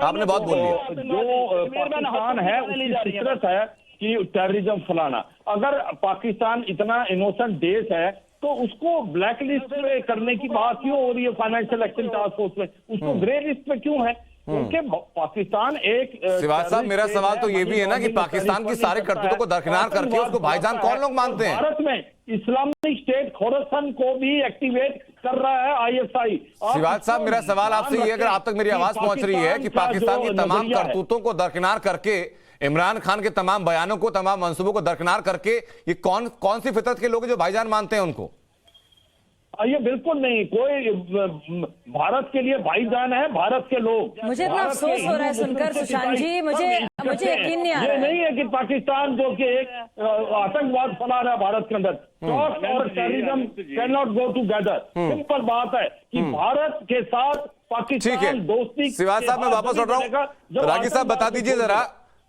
आपने बहुत बोल लिया। जो पाकिस्तान है उसकी फितरत है कि टेररिज्म फैलाना। अगर पाकिस्तान इतना इनोसेंट देश है तो उसको ब्लैक लिस्ट पे करने की बात क्यों हो रही है फाइनेंशियल एक्शन टास्क फोर्स में, उसको ग्रे लिस्ट पे क्यों है? क्योंकि पाकिस्तान एक श्रीवास्तव साहब, मेरा सवाल तो ये भी है ना कि पाकिस्तान की सारे करतूतों को दरकिनार करके उसको भाईजान कौन लोग मानते हैं? भारत में इस्लामिक स्टेट खोरासान को भी एक्टिवेट कर रहा है ISI। श्रीवास्तव साहब, मेरा सवाल आपसे ये, अगर आप तक मेरी आवाज पहुंच रही है कि पाकिस्तान की तमाम करतूतों को दरकिनार करके, इमरान खान के तमाम बयानों को, तमाम मंसूबों को दरकिनार करके ये कौन सी फितरत के लोग हैं जो भाईजान मानते हैं उनको? ये बिल्कुल नहीं, कोई भारत के लिए भाईजान है भारत के लोग। मुझे इतना अफसोस हो रहा है सुनकर सुशांत जी, मुझे यकीन नहीं आ रहा है। ये नहीं है कि पाकिस्तान जो कि एक आतंकवाद फैला रहा है भारत के अंदर, और terrorism can not go together. Simple बात है कि भारत के साथ पाकिस्तान दोस्ती। श्रीवास्तव साहब, मैं वापस लौट रहा हूँ। रागी साहब, बता दीजिए जरा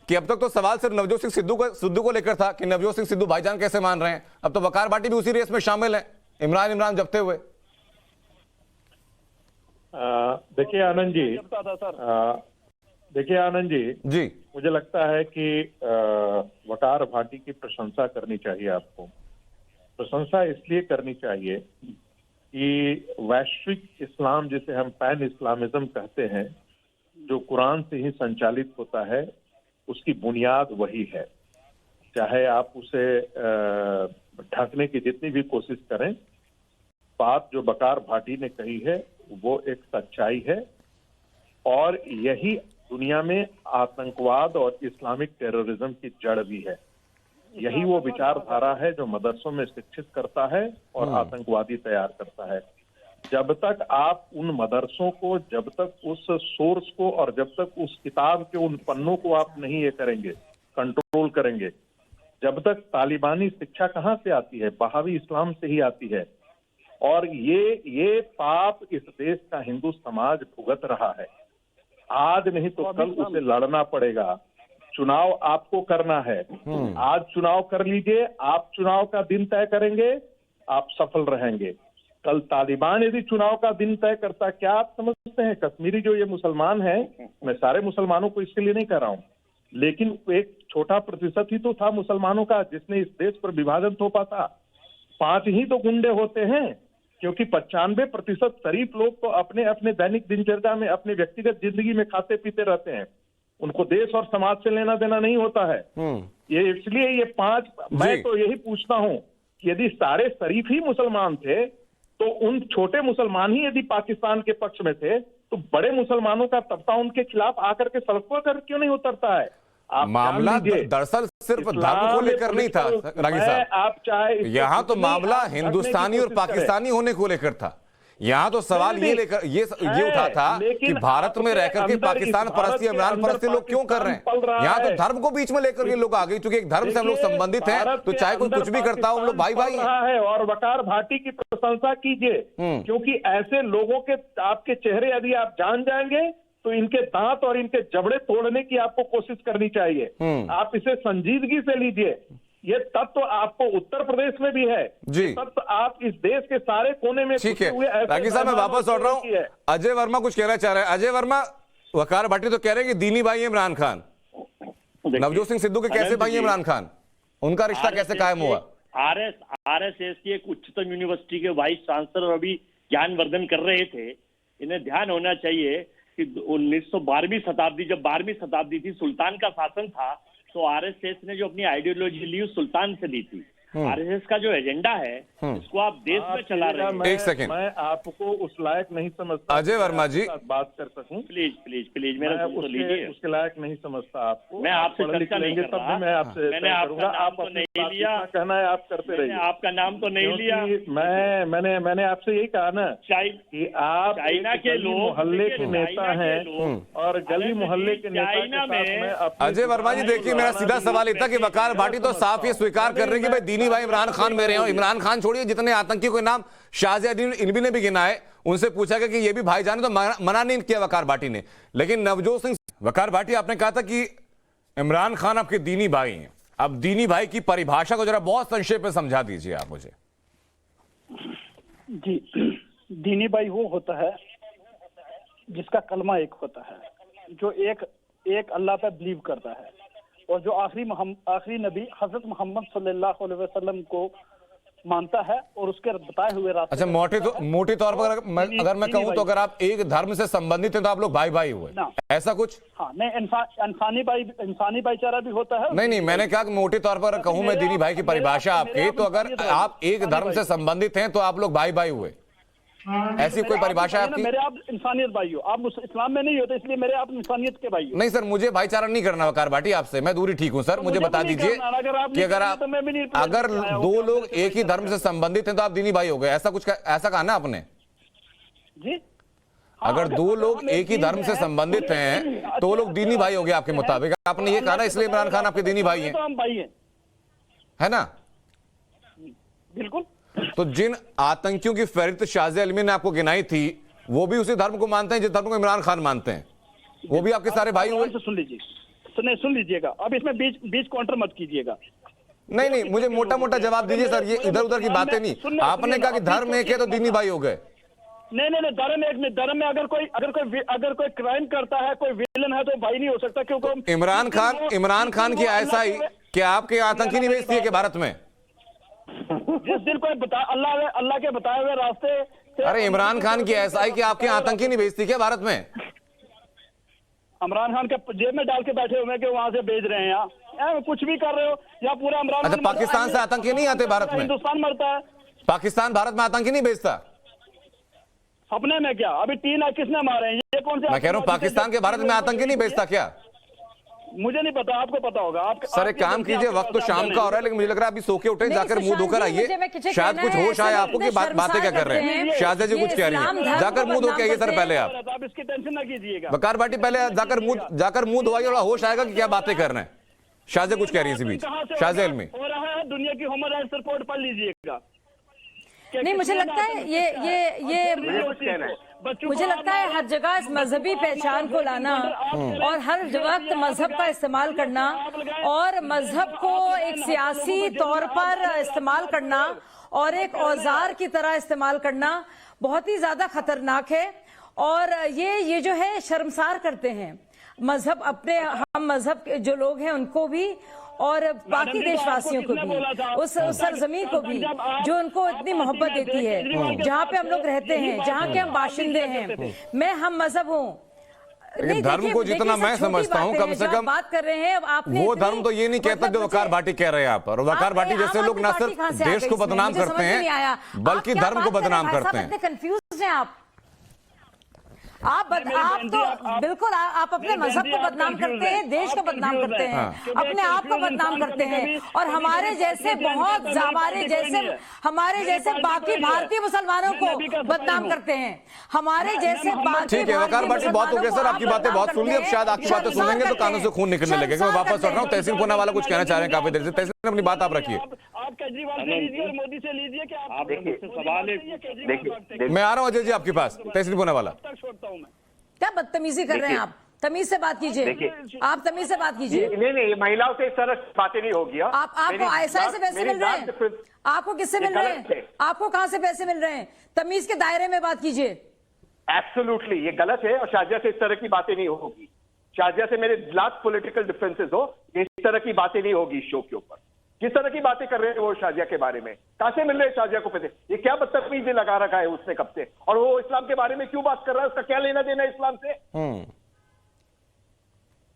कि अब तक तो सवाल सिर्फ नवजोत सिंह सिद्धू को लेकर था कि नवजोत सिंह सिद्धू भाईजान कैसे मान रहे हैं, अब तो वकार भाटी भी उसी रेस में शामिल है, इमरान जपते हुए। देखिए आनंद जी, मुझे लगता है कि वकार भाटी की प्रशंसा करनी चाहिए। आपको प्रशंसा इसलिए करनी चाहिए कि वैश्विक इस्लाम जिसे हम पैन इस्लामिज्म कहते हैं, जो कुरान से ही संचालित होता है, उसकी बुनियाद वही है। चाहे आप उसे ढकने की जितनी भी कोशिश करें, बात जो वकार भाटी ने कही है वो एक सच्चाई है और यही दुनिया में आतंकवाद और इस्लामिक टेररिज्म की जड़ भी है। यही वो विचारधारा है जो मदरसों में शिक्षित करता है और आतंकवादी तैयार करता है। जब तक आप उन मदरसों को, जब तक उस सोर्स को और जब तक उस किताब के उन पन्नों को आप नहीं ये करेंगे, कंट्रोल करेंगे, जब तक तालिबानी शिक्षा कहाँ से आती है? बहावी इस्लाम से ही आती है। और ये पाप इस देश का हिंदू समाज भुगत रहा है। आज नहीं तो कल उसे लड़ना पड़ेगा। चुनाव आपको करना है, आज चुनाव कर लीजिए, आप चुनाव का दिन तय करेंगे, आप सफल रहेंगे। कल तालिबान यदि चुनाव का दिन तय करता, क्या आप समझते हैं कश्मीरी जो ये मुसलमान है, मैं सारे मुसलमानों को इसके लिए नहीं कह रहा हूं, लेकिन एक छोटा प्रतिशत ही तो था मुसलमानों का जिसने इस देश पर विभाजन थोपा था। 5 ही तो गुंडे होते हैं, क्योंकि 95% शरीफ लोग तो अपने अपने दैनिक दिनचर्या में, अपने व्यक्तिगत जिंदगी में खाते पीते रहते हैं, उनको देश और समाज से लेना देना नहीं होता है। ये इसलिए ये 5, मैं तो यही पूछता हूं कि यदि सारे शरीफ ही मुसलमान थे तो उन छोटे मुसलमान ही यदि पाकिस्तान के पक्ष में थे तो बड़े मुसलमानों का तबका उनके खिलाफ आकर के सड़कों पर क्यों नहीं उतरता है? मामला दरअसल सिर्फ धर्म को लेकर नहीं था रागी साहब, आप चाहे यहाँ तो मामला हिंदुस्तानी और पाकिस्तानी होने को लेकर था। यहाँ तो सवाल ये उठा था कि भारत में रहकर के पाकिस्तान परस्ती, इमरान परस्ती लोग क्यों कर रहे हैं। यहाँ तो धर्म को बीच में लेकर के लोग आ गए, क्योंकि एक धर्म से हम लोग संबंधित हैं, तो चाहे कोई कुछ भी करता हो हम लोग भाई भाई है। और वकार भाटी की प्रशंसा कीजिए, क्योंकि ऐसे लोगों के आपके चेहरे यदि आप जान जाएंगे तो इनके दांत और इनके जबड़े तोड़ने की आपको कोशिश करनी चाहिए। आप इसे संजीदगी से लीजिए। ये तत्व आपको उत्तर प्रदेश में भी है जी, तत्व आप इस देश के सारे कोने में। ठीक है रागी साहब, मैं वापस लौट रहा हूँ। अजय वर्मा कुछ कहना चाह रहे हैं। अजय वर्मा, वकार भाटी तो कह रहे हैं कि दीनी भाई है इमरान खान, नवजोत सिंह सिद्धू के कैसे भाई है इमरान खान, उनका रिश्ता कैसे कायम हुआ? RSS की एक उच्चतम यूनिवर्सिटी के वाइस चांसलर अभी ज्ञानवर्धन कर रहे थे। इन्हें ध्यान होना चाहिए कि 1912वीं शताब्दी, जब 12वीं शताब्दी थी, सुल्तान का शासन था, तो आरएसएस ने जो अपनी आइडियोलॉजी ली सुल्तान से ली थी। आरएसएस का जो एजेंडा है इसको आप देश में चला रहे हैं। एक सेकंड, मैं आपको उस लायक नहीं समझता। अजय वर्मा जी बात कर सकूं? प्लीज प्लीज प्लीज मेरा तो लीजिए। उसके लायक नहीं समझता आपको। मैं आपसे चर्चा नहीं कर रहा। मैं आपसे मैंने आपका नाम तो नहीं लिया। कहना है आप करते रहिए। आपका नाम तो नहीं लिया। मैंने आपसे यही कहा ना कि आप चाइना के लोग, मोहल्ले के नेता हैं और गली मोहल्ले के नेता में। अजय वर्मा जी देखिए, मेरा सीधा सवाल था कि वकार भाटी तो साफ ये स्वीकार कर रहे हैं कि भाई दीनी भाई इमरान खान मेरे हैं। इमरान खान छोड़िए, जितने आतंकी कोई नाम शाहजहां इनबी ने भी गिना है, उनसे पूछा गया कि ये भी भाईजान, तो मना नहीं किया वकार भाटी ने। लेकिन नवजोत सिंह वकार भाटी, आपने कहा था कि इमरान खान आपके दीनी भाई हैं। अब दीनी भाई की परिभाषा को जरा बहुत संक्षेप में समझा दीजिए आप मुझे। जी, दीनी भाई वो होता है जिसका कलमा एक होता है, जो एक अल्लाह पे बिलीव करता है, और जो आखिरी नबी हजरत मोहम्मद सल्लल्लाहु अलैहि वसल्लम को मानता है और उसके बताए हुए रास्ते। अच्छा, मोटे तौर पर अगर मैं कहूं तो अगर आप एक धर्म से संबंधित हैं तो आप लोग भाई भाई हुए, ऐसा कुछ? हाँ, नहीं, इंसानी भाईचारा भी होता है। नहीं, मैंने कहा कि मोटे तौर पर कहूं मैं दीनी भाई की परिभाषा आपकी, तो अगर आप एक धर्म से संबंधित हैं तो आप लोग भाई भाई हुए, ऐसी कोई परिभाषा आपकी? मेरे आप इंसानियत भाई हो, आप इस्लाम में नहीं होते, इसलिए मेरे आप इंसानियत के भाई हो। नहीं सर, मुझे भाईचारा नहीं करना वकार भाटी आपसे, मैं दूरी ठीक हूं सर। मुझे बता दीजिए कि अगर दो लोग एक ही धर्म से संबंधित हैं तो आप दीनी भाई हो गए, ऐसा कहा ना आपने जी? अगर दो लोग एक ही धर्म से संबंधित हैं तो लोग दीनी भाई हो गए आपके मुताबिक, आपने ये कहा ना, इसलिए इमरान खान आपके दीनी भाई हैं, है ना? बिल्कुल। तो जिन आतंकियों की फहरिस्त शाहजहां इल्मी ने आपको गिनाई थी, वो भी उसी धर्म को मानते हैं जिस धर्म को इमरान खान मानते हैं, वो भी आपके सारे भाई हुए? सुन लीजिएगा, अब इसमें बीच काउंटर मत कीजिएगा। नहीं, मुझे मोटा मोटा जवाब दीजिए सर, ये इधर उधर की बातें नहीं। आपने कहा कि धर्म एक है तो दीनी भाई हो गए। नहीं, धर्म में अगर कोई क्राइम करता है, कोई विलन है, तो भाई नहीं हो सकता, क्योंकि इमरान खान की आईएसआई क्या आपके आतंकी नहीं भेजती है कि भारत में? जिस दिन कोई अल्लाह के बताए हुए रास्ते। अरे इमरान खान की आईएसआई की आपके आतंकी नहीं भेजती क्या भारत में? इमरान खान के जेब में डाल के बैठे हुए कि वहां से भेज रहे हैं, यहाँ कुछ भी कर रहे हो या पूरा इमरान। अच्छा, पाकिस्तान से आतंकी नहीं आते भारत में? हिंदुस्तान मरता है, पाकिस्तान भारत में आतंकी नहीं भेजता? सपने में क्या? अभी 3 किसने मारे हैं? ये कौन से? मैं कह रहा हूँ पाकिस्तान के भारत में आतंकी नहीं भेजता क्या? मुझे नहीं पता, आपको पता होगा। सर एक काम कीजिए, वक्त तो शाम का हो रहा है, लेकिन मुझे लग रहा है अभी सो के उठे, जाकर मुंह धोकर आइए, शायद कुछ होश आए आपको कि बातें क्या कर रहे हैं। शाहजहां जी कुछ कह रही हैं, जाकर मुंह धो के आइए सर पहले आप। इसकी टेंशन न कीजिएगा। वकार भाटी पहले जाकर मुंह धोइए, थोड़ा होश आएगा कि क्या बातें कर रहे हैं। शाहजहां कुछ कह रही है इसी बीच, शाहजहां इल्मी हो रहा है, दुनिया की ह्यूमन राइट्स रिपोर्ट पढ़ लीजिएगा। नहीं, मुझे लगता है मुझे लगता है हर जगह इस मजहबी पहचान को लाना और हर वक्त मजहब का इस्तेमाल करना और मजहब को एक सियासी तौर पर इस्तेमाल करना और एक औजार की तरह इस्तेमाल करना बहुत ही ज्यादा खतरनाक है। और ये जो है शर्मसार करते हैं मजहब, अपने हम मजहब के जो लोग हैं उनको भी और बाकी देशवासियों को भी, उस सरजमीन को भी जो उनको इतनी मोहब्बत देती है, जहाँ पे हम लोग रहते हैं, जहाँ के हम बाशिंदे हैं। मैं हम मजहब हूँ, धर्म को जितना मैं समझता हूँ, कम से कम बात कर रहे हैं आपने, वो धर्म तो ये नहीं कहता जो वकार भाटी कह रहे हैं यहाँ पर। वकार भाटी जैसे लोग न सिर्फ देश को बदनाम करते हैं बल्कि धर्म को बदनाम करते हैं। कंफ्यूज हैं आप तो बिल्कुल आप अपने मजहब को बदनाम करते हैं, देश को बदनाम करते हैं, अपने आप को बदनाम करते हैं और हमारे जैसे बहुत हमारे जैसे बाकी भारतीय मुसलमानों को बदनाम करते हैं। हमारे जैसे बाकी, ठीक है वकार भाटी, बहुत हो गया सर, आपकी बातें बहुत सुन ली, अब शायद आपकी बातें सुनेंगे तो कानों से खून निकलने लगेगा। मैं वापस लौट रहा हूँ, तहसीन पूना वाला कुछ कहना चाह रहे हैं काफी देर से। तहसीन अपनी बात आप रखिए। आप केजरीवाल से लीजिए और मोदी से लीजिए कि आप सवाल मैं आ रहा हूँ अजय जी आपके पास, तहसीन पूना वाला। क्या बदतमीजी कर रहे हैं आप? तमीज से बात कीजिए, आप तमीज से बात कीजिए। नहीं, महिलाओं से इस तरह बातें नहीं होगी। आपको आईएसआई से पैसे मिल रहे हैं? आपको किससे मिल रहे हैं? आपको कहां से पैसे मिल रहे हैं? तमीज के दायरे में बात कीजिए। एब्सोल्युटली ये गलत है और शाहजहां से इस तरह की बातें नहीं होगी। शाहजहां से मेरे लास्ट पॉलिटिकल डिफरेंसेस हो, इस तरह की बातें नहीं होगी इस शो के ऊपर। किस तरह की बातें कर रहे हैं वो शाजिया के बारे में? कहां से मिल रहे हैं शाजिया को पैसे? ये क्या बदतमीजी लगा रखा है उसने कब से? और वो इस्लाम के बारे में क्यों बात कर रहा है? उसका क्या लेना देना है इस्लाम से?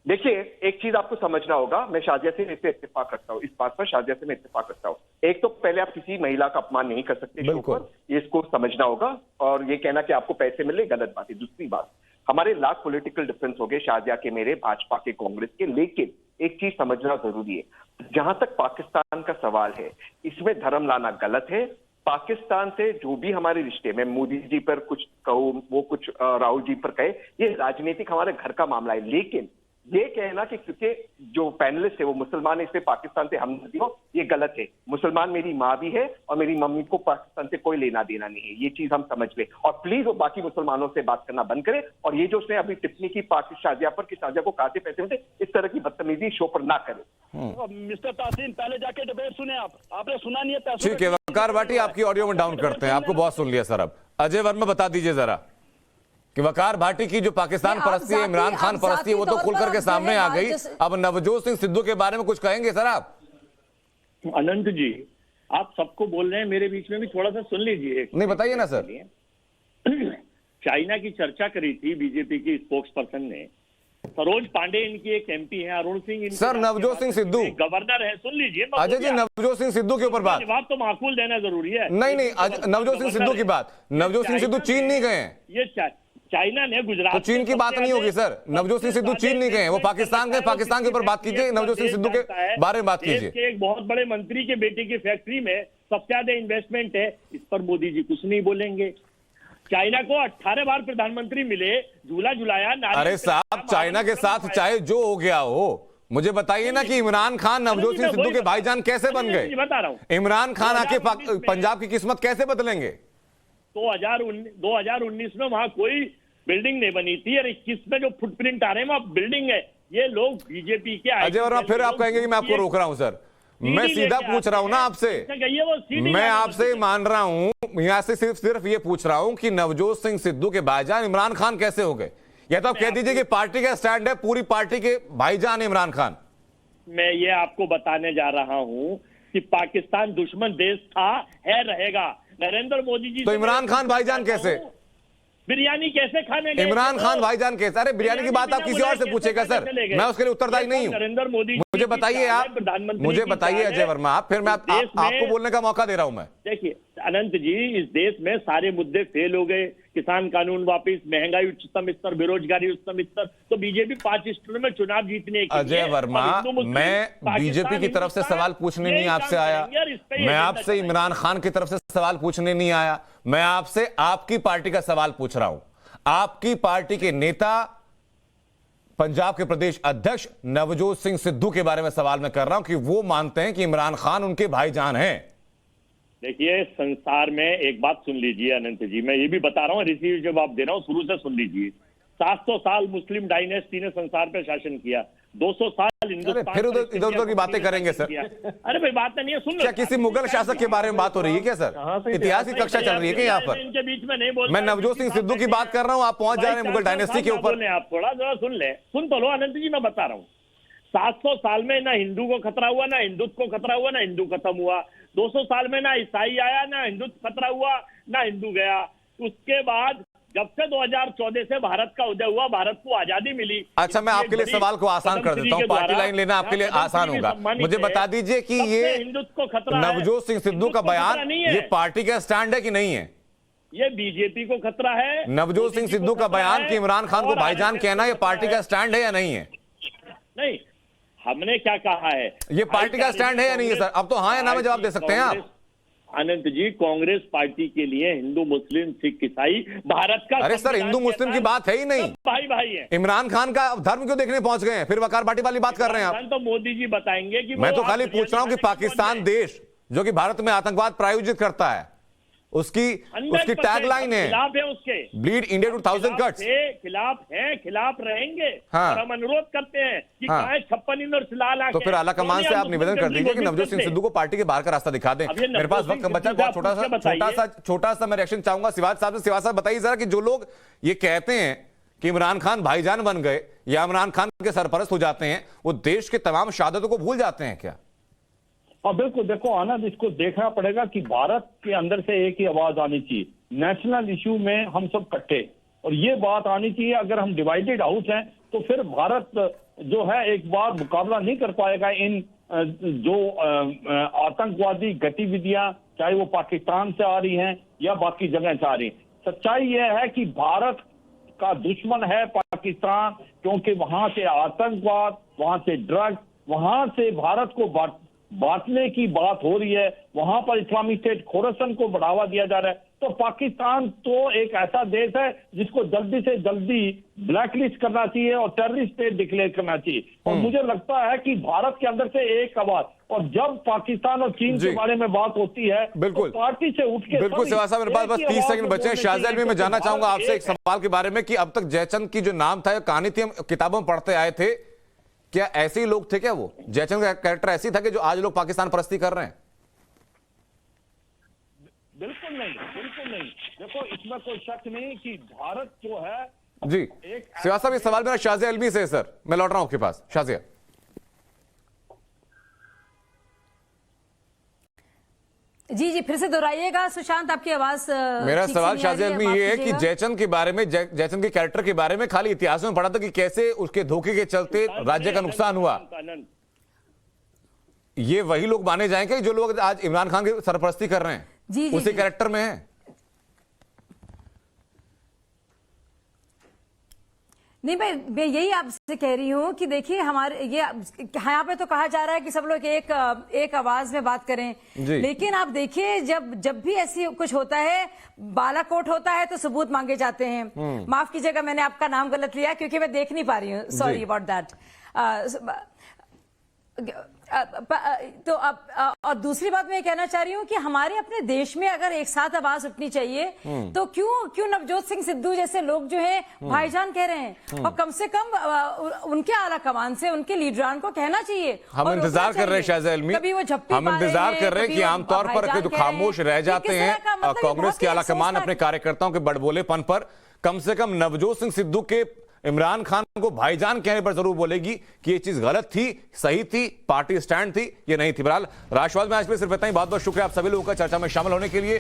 देखिए, एक चीज आपको समझना होगा, मैं शाजिया से इससे इत्तेफाक रखता हूं, इस बात पर शाजिया से मैं इत्तेफाक रखता हूं। एक तो पहले आप किसी महिला का अपमान नहीं कर सकते शो पर, ये इसको समझना होगा, और ये कहना कि आपको पैसे मिले गलत बात है। दूसरी बात, हमारे लाख पॉलिटिकल डिफरेंस हो गए शाजिया के, मेरे, भाजपा के, कांग्रेस के, लेकिन एक चीज समझना जरूरी है, जहां तक पाकिस्तान का सवाल है, इसमें धर्म लाना गलत है। पाकिस्तान से जो भी हमारे रिश्ते, मैं मोदी जी पर कुछ कहूं, वो कुछ राहुल जी पर कहे, ये राजनीतिक हमारे घर का मामला है। लेकिन ये कहना कि क्योंकि जो पैनलिस्ट है वो मुसलमान है इसलिए पाकिस्तान से हमदर्दी हो, ये गलत है। मुसलमान मेरी माँ भी है और मेरी मम्मी को पाकिस्तान से कोई लेना देना नहीं है, ये चीज हम समझ ले। और प्लीज वो बाकी मुसलमानों से बात करना बंद करे, और ये जो उसने अभी टिप्पणी की शाजिया पर कि शाजिया को कहां से पैसे मिलते, इस तरह की बदतमीजी शो पर ना करे। मिस्टर तासीन, पहले जाके डिबेट सुने आपने सुना नहीं है? ठीक है, वकार भाटी आपकी ऑडियो में डाउन करते हैं, आपको बहुत सुन लिया सर। अब अजय वर्मा बता दीजिए जरा कि वकार भाटी की जो पाकिस्तान परस्ती है, इमरान खान परस्ती है, वो तो खुल करके सामने आ गई। अब नवजोत सिंह सिद्धू के बारे में कुछ कहेंगे सर आप? अनंत जी, आप सबको बोल रहे हैं, मेरे बीच में भी थोड़ा सा सुन लीजिए। नहीं, बताइए ना सर। चाइना की चर्चा करी थी बीजेपी की स्पोक्स पर्सन ने, सरोज पांडे इनकी एक एमपी है, अरुण सिंह सर, नवजोत सिंह सिद्धू गवर्नर है। सुन लीजिए अजय जी, नवजोत सिंह सिद्धू के ऊपर बात, जवाब तो माकूल देना जरूरी है। नहीं, नवजोत सिंह सिद्धू की बात, नवजोत सिंह सिद्धू चीन नहीं गए हैं, ये चाइना ने गुजरात, तो चीन की बात नहीं होगी सर। नवजोत सिंह सिद्धू चीन नहीं गए, वो पाकिस्तान गए, पाकिस्तान के ऊपर बात कीजिए, नवजोत सिंह सिद्धू के बारे में बात कीजिए। एक बहुत बड़े मंत्री के बेटे की फैक्ट्री में सबसे ज्यादा इन्वेस्टमेंट है, इस पर मोदी जी कुछ नहीं बोलेंगे। चाइना को 18 बार प्रधानमंत्री मिले, झूला झुलाया। अरे साहब, चाइना के साथ चाहे जो हो गया हो, मुझे बताइए ना कि इमरान खान नवजोत सिंह सिद्धू के भाईजान कैसे बन गए? बता रहा हूँ, इमरान खान आके पंजाब की किस्मत कैसे बदलेंगे? 2019 में वहां कोई बिल्डिंग नहीं बनी थी, और 21 में जो फुटप्रिंट आ रहे हैं वहां बिल्डिंग है। ये लोग बीजेपी के अजय वर्मा, फिर आप कहेंगे कि मैं आपको रोक रहा हूं सर। मैं सीधा पूछ रहा हूं ना आपसे, मैं आपसे मान रहा हूं, यहां से सिर्फ ये पूछ रहा हूं कि नवजोत सिंह सिद्धू के भाईजान इमरान खान कैसे हो गए? या तो आप कह दीजिए कि पार्टी का स्टैंड है, पूरी पार्टी के भाईजान इमरान खान। मैं ये आपको बताने जा रहा हूं कि पाकिस्तान दुश्मन देश था, है, रहेगा। नरेंद्र मोदी जी, तो इमरान खान भाईजान कैसे? बिरयानी कैसे खाने गए? इमरान खान भाईजान कैसे? अरे बिरयानी की बात आप किसी और से पूछेगा सर, मैं उसके लिए उत्तरदायी नहीं हूं। नरेंद्र मोदी, मुझे बताइए आप, मुझे बताइए अजय वर्मा, आप फिर मैं आपको बोलने का मौका दे रहा हूं। मैं देखिए अनंत जी, इस देश में सारे मुद्दे फेल हो गए, किसान कानून वापिस, महंगाई उच्चतम स्तर, बेरोजगारी उच्चतम स्तर, तो बीजेपी 5 स्टेटों में चुनाव जीतने के लिए। अजय वर्मा, मैं बीजेपी की तरफ से सवाल पूछने नहीं आपसे आया, मैं आपसे इमरान खान की तरफ से सवाल पूछने नहीं आया, मैं आपसे आपकी पार्टी का सवाल पूछ रहा हूं। आपकी पार्टी के नेता, पंजाब के प्रदेश अध्यक्ष नवजोत सिंह सिद्धू के बारे में सवाल मैं कर रहा हूं कि वो मानते हैं कि इमरान खान उनके भाईजान हैं। देखिए, संसार में एक बात सुन लीजिए अनंत जी, मैं ये भी बता रहा हूँ, रिसीव जवाब दे रहा हूँ, शुरू से सुन लीजिए। 700 साल मुस्लिम डायनेस्टी ने संसार पर शासन किया, 200 साल हिंदुस्तान। फिर इधर उधर की बातें करेंगे सर। अरे भाई, बात नहीं है, सुन लो। क्या किसी मुगल शासक के बारे में बात हो रही है क्या सर? इतिहास की कक्षा चल रही है क्या यहाँ पर? इनके बीच में नहीं बोल, मैं नवजोत सिंह सिद्धू की बात कर रहा हूँ, आप पहुंच जा रहे हैं मुगल डायनेस्टी के ऊपर। आप थोड़ा जरा सुन ले, सुन तो लो अनंत जी, मैं बता रहा हूँ। 700 साल में ना हिंदू को खतरा हुआ, ना हिंदुत्व को खतरा हुआ, ना हिंदू खत्म हुआ। 200 साल में ना ईसाई आया, ना हिंदुत्व खतरा हुआ, ना हिंदू गया। उसके बाद जब से 2014 से भारत का उदय हुआ, भारत को आजादी मिली। अच्छा, मैं आपके लिए सवाल को आसान कर देता हूं, पार्टी लाइन लेना आपके लिए आसान होगा। मुझे बता दीजिए कि ये हिंदुत्व को खतरा, नवजोत सिंह सिद्धू का बयान, ये पार्टी का स्टैंड है कि नहीं है? ये बीजेपी को खतरा है। नवजोत सिंह सिद्धू का बयान कि इमरान खान को भाईजान कहना, ये पार्टी का स्टैंड है या नहीं है? नहीं, हमने क्या कहा है, ये पार्टी का स्टैंड है या नहीं है सर? अब तो हाँ या ना में जवाब दे सकते हैं आप। अनंत जी, कांग्रेस पार्टी के लिए हिंदू, मुस्लिम, सिख, ईसाई भारत का। अरे सर, हिंदू मुस्लिम की बात है ही नहीं, भाई भाई है। इमरान खान का धर्म क्यों देखने पहुंच गए हैं? फिर वकार भाटी वाली बात कर रहे हैं आप। तो मोदी जी बताएंगे कि मैं तो खाली पूछ रहा हूं कि पाकिस्तान देश जो कि भारत में आतंकवाद प्रायोजित करता है, उसकी टैगलाइन है, खिलाफ है उसके, ब्लीड इंडिया 2000 कट्स। खिलाफ है, खिलाफ रहेंगे। हाँ। और हम अनुरोध करते हैं कि हाँ। 56 इंदौर सिला, तो फिर आला कमान से आप निवेदन कर दीजिए कि नवजोत सिंह सिद्धू को पार्टी के बाहर का रास्ता दिखा दें। मेरे पास वक्त कम बचा, बहुत छोटा सा मैं रिएक्शन चाहूंगा सिवाज साहब से। सिवाज साहब, बताइए जरा कि जो लोग ये कहते हैं कि इमरान खान भाईजान बन गए या इमरान खान के सरपरस्त हो जाते हैं, वो देश के तमाम शहादतों को भूल जाते हैं क्या? और बिल्कुल देखो आनंद, इसको देखना पड़ेगा कि भारत के अंदर से एक ही आवाज आनी चाहिए। नेशनल इश्यू में हम सब इकट्ठे, और ये बात आनी चाहिए। अगर हम डिवाइडेड हाउस हैं तो फिर भारत जो है एक बार मुकाबला नहीं कर पाएगा इन जो आतंकवादी गतिविधियां, चाहे वो पाकिस्तान से आ रही हैं या बाकी जगह से आ रही हैं। सच्चाई यह है कि भारत का दुश्मन है पाकिस्तान, क्योंकि वहां से आतंकवाद, वहां से ड्रग्स, वहां से भारत को बांटने की बात हो रही है, वहां पर इस्लामिक स्टेट खोरासन को बढ़ावा दिया जा रहा है। तो पाकिस्तान तो एक ऐसा देश है जिसको जल्दी से जल्दी ब्लैकलिस्ट करना चाहिए और टेररिस्ट स्टेट डिक्लेयर करना चाहिए। और मुझे लगता है कि भारत के अंदर से एक आवाज, और जब पाकिस्तान और चीन के बारे में बात होती है बिल्कुल तो पार्टी से उठ के बिल्कुल सेवा साहब, मेरे पास बस 30 सेकंड बचे हैं। शाहजैल भी मैं जानना चाहूंगा आपसे एक सवाल के बारे में कि अब तक जयचंद की जो नाम था, कहानी थी, हम किताबों में पढ़ते आए थे, क्या ऐसे ही लोग थे? क्या वो जयचंद का कैरेक्टर ऐसी था कि जो आज लोग पाकिस्तान परस्ती कर रहे हैं? बिल्कुल नहीं, बिल्कुल नहीं। देखो इसमें कोई शक नहीं कि भारत जो है जी। सेवा साहब, ये सवाल मेरा शाजिया अलवी से है सर, मैं लौट रहा हूं आपके पास। शाजिया जी जी, फिर से दोहराइएगा सुशांत, आपकी आवाज मेरा सवाल शाजिया अलवी ये है कि जयचंद के बारे में, जयचंद के कैरेक्टर के बारे में खाली इतिहास में पढ़ा था कि कैसे उसके धोखे के चलते राज्य का नुकसान हुआ। ये वही लोग माने जाएंगे जो लोग आज इमरान खान की सरपरस्ती कर रहे हैं? जी, उसी कैरेक्टर में है? नहीं, मैं यही आपसे कह रही हूं कि देखिए हमारे ये यहाँ पे तो कहा जा रहा है कि सब लोग एक आवाज में बात करें, लेकिन आप देखिए जब भी ऐसी कुछ होता है, बालाकोट होता है तो सबूत मांगे जाते हैं। माफ कीजिएगा, मैंने आपका नाम गलत लिया क्योंकि मैं देख नहीं पा रही हूँ, सॉरी अबाउट दैट। तो अब और दूसरी बात मैं कहना चाह रही हूँ कि हमारे अपने देश में अगर एक साथ आवाज उठनी चाहिए तो क्यों नवजोत सिंह सिद्धू जैसे लोग जो हैं भाईजान कह रहे हैं, और कम से कम उनके आला कमान से उनके लीडरान को कहना चाहिए। हम इंतजार कर रहे हैं शाहजैल अलवी, हम इंतजार कर रहे हैं कि आमतौर पर जो खामोश रह जाते हैं कांग्रेस के आला कमान अपने कार्यकर्ताओं के बड़बोलेपन पर, कम से कम नवजोत सिंह सिद्धू के इमरान खान को भाईजान कहने पर जरूर बोलेगी कि ये चीज गलत थी, सही थी, पार्टी स्टैंड थी, ये नहीं थी। बहरहाल राष्ट्रवाद में आज के लिए सिर्फ इतना ही। बहुत बहुत शुक्रिया आप सभी लोगों का चर्चा में शामिल होने के लिए।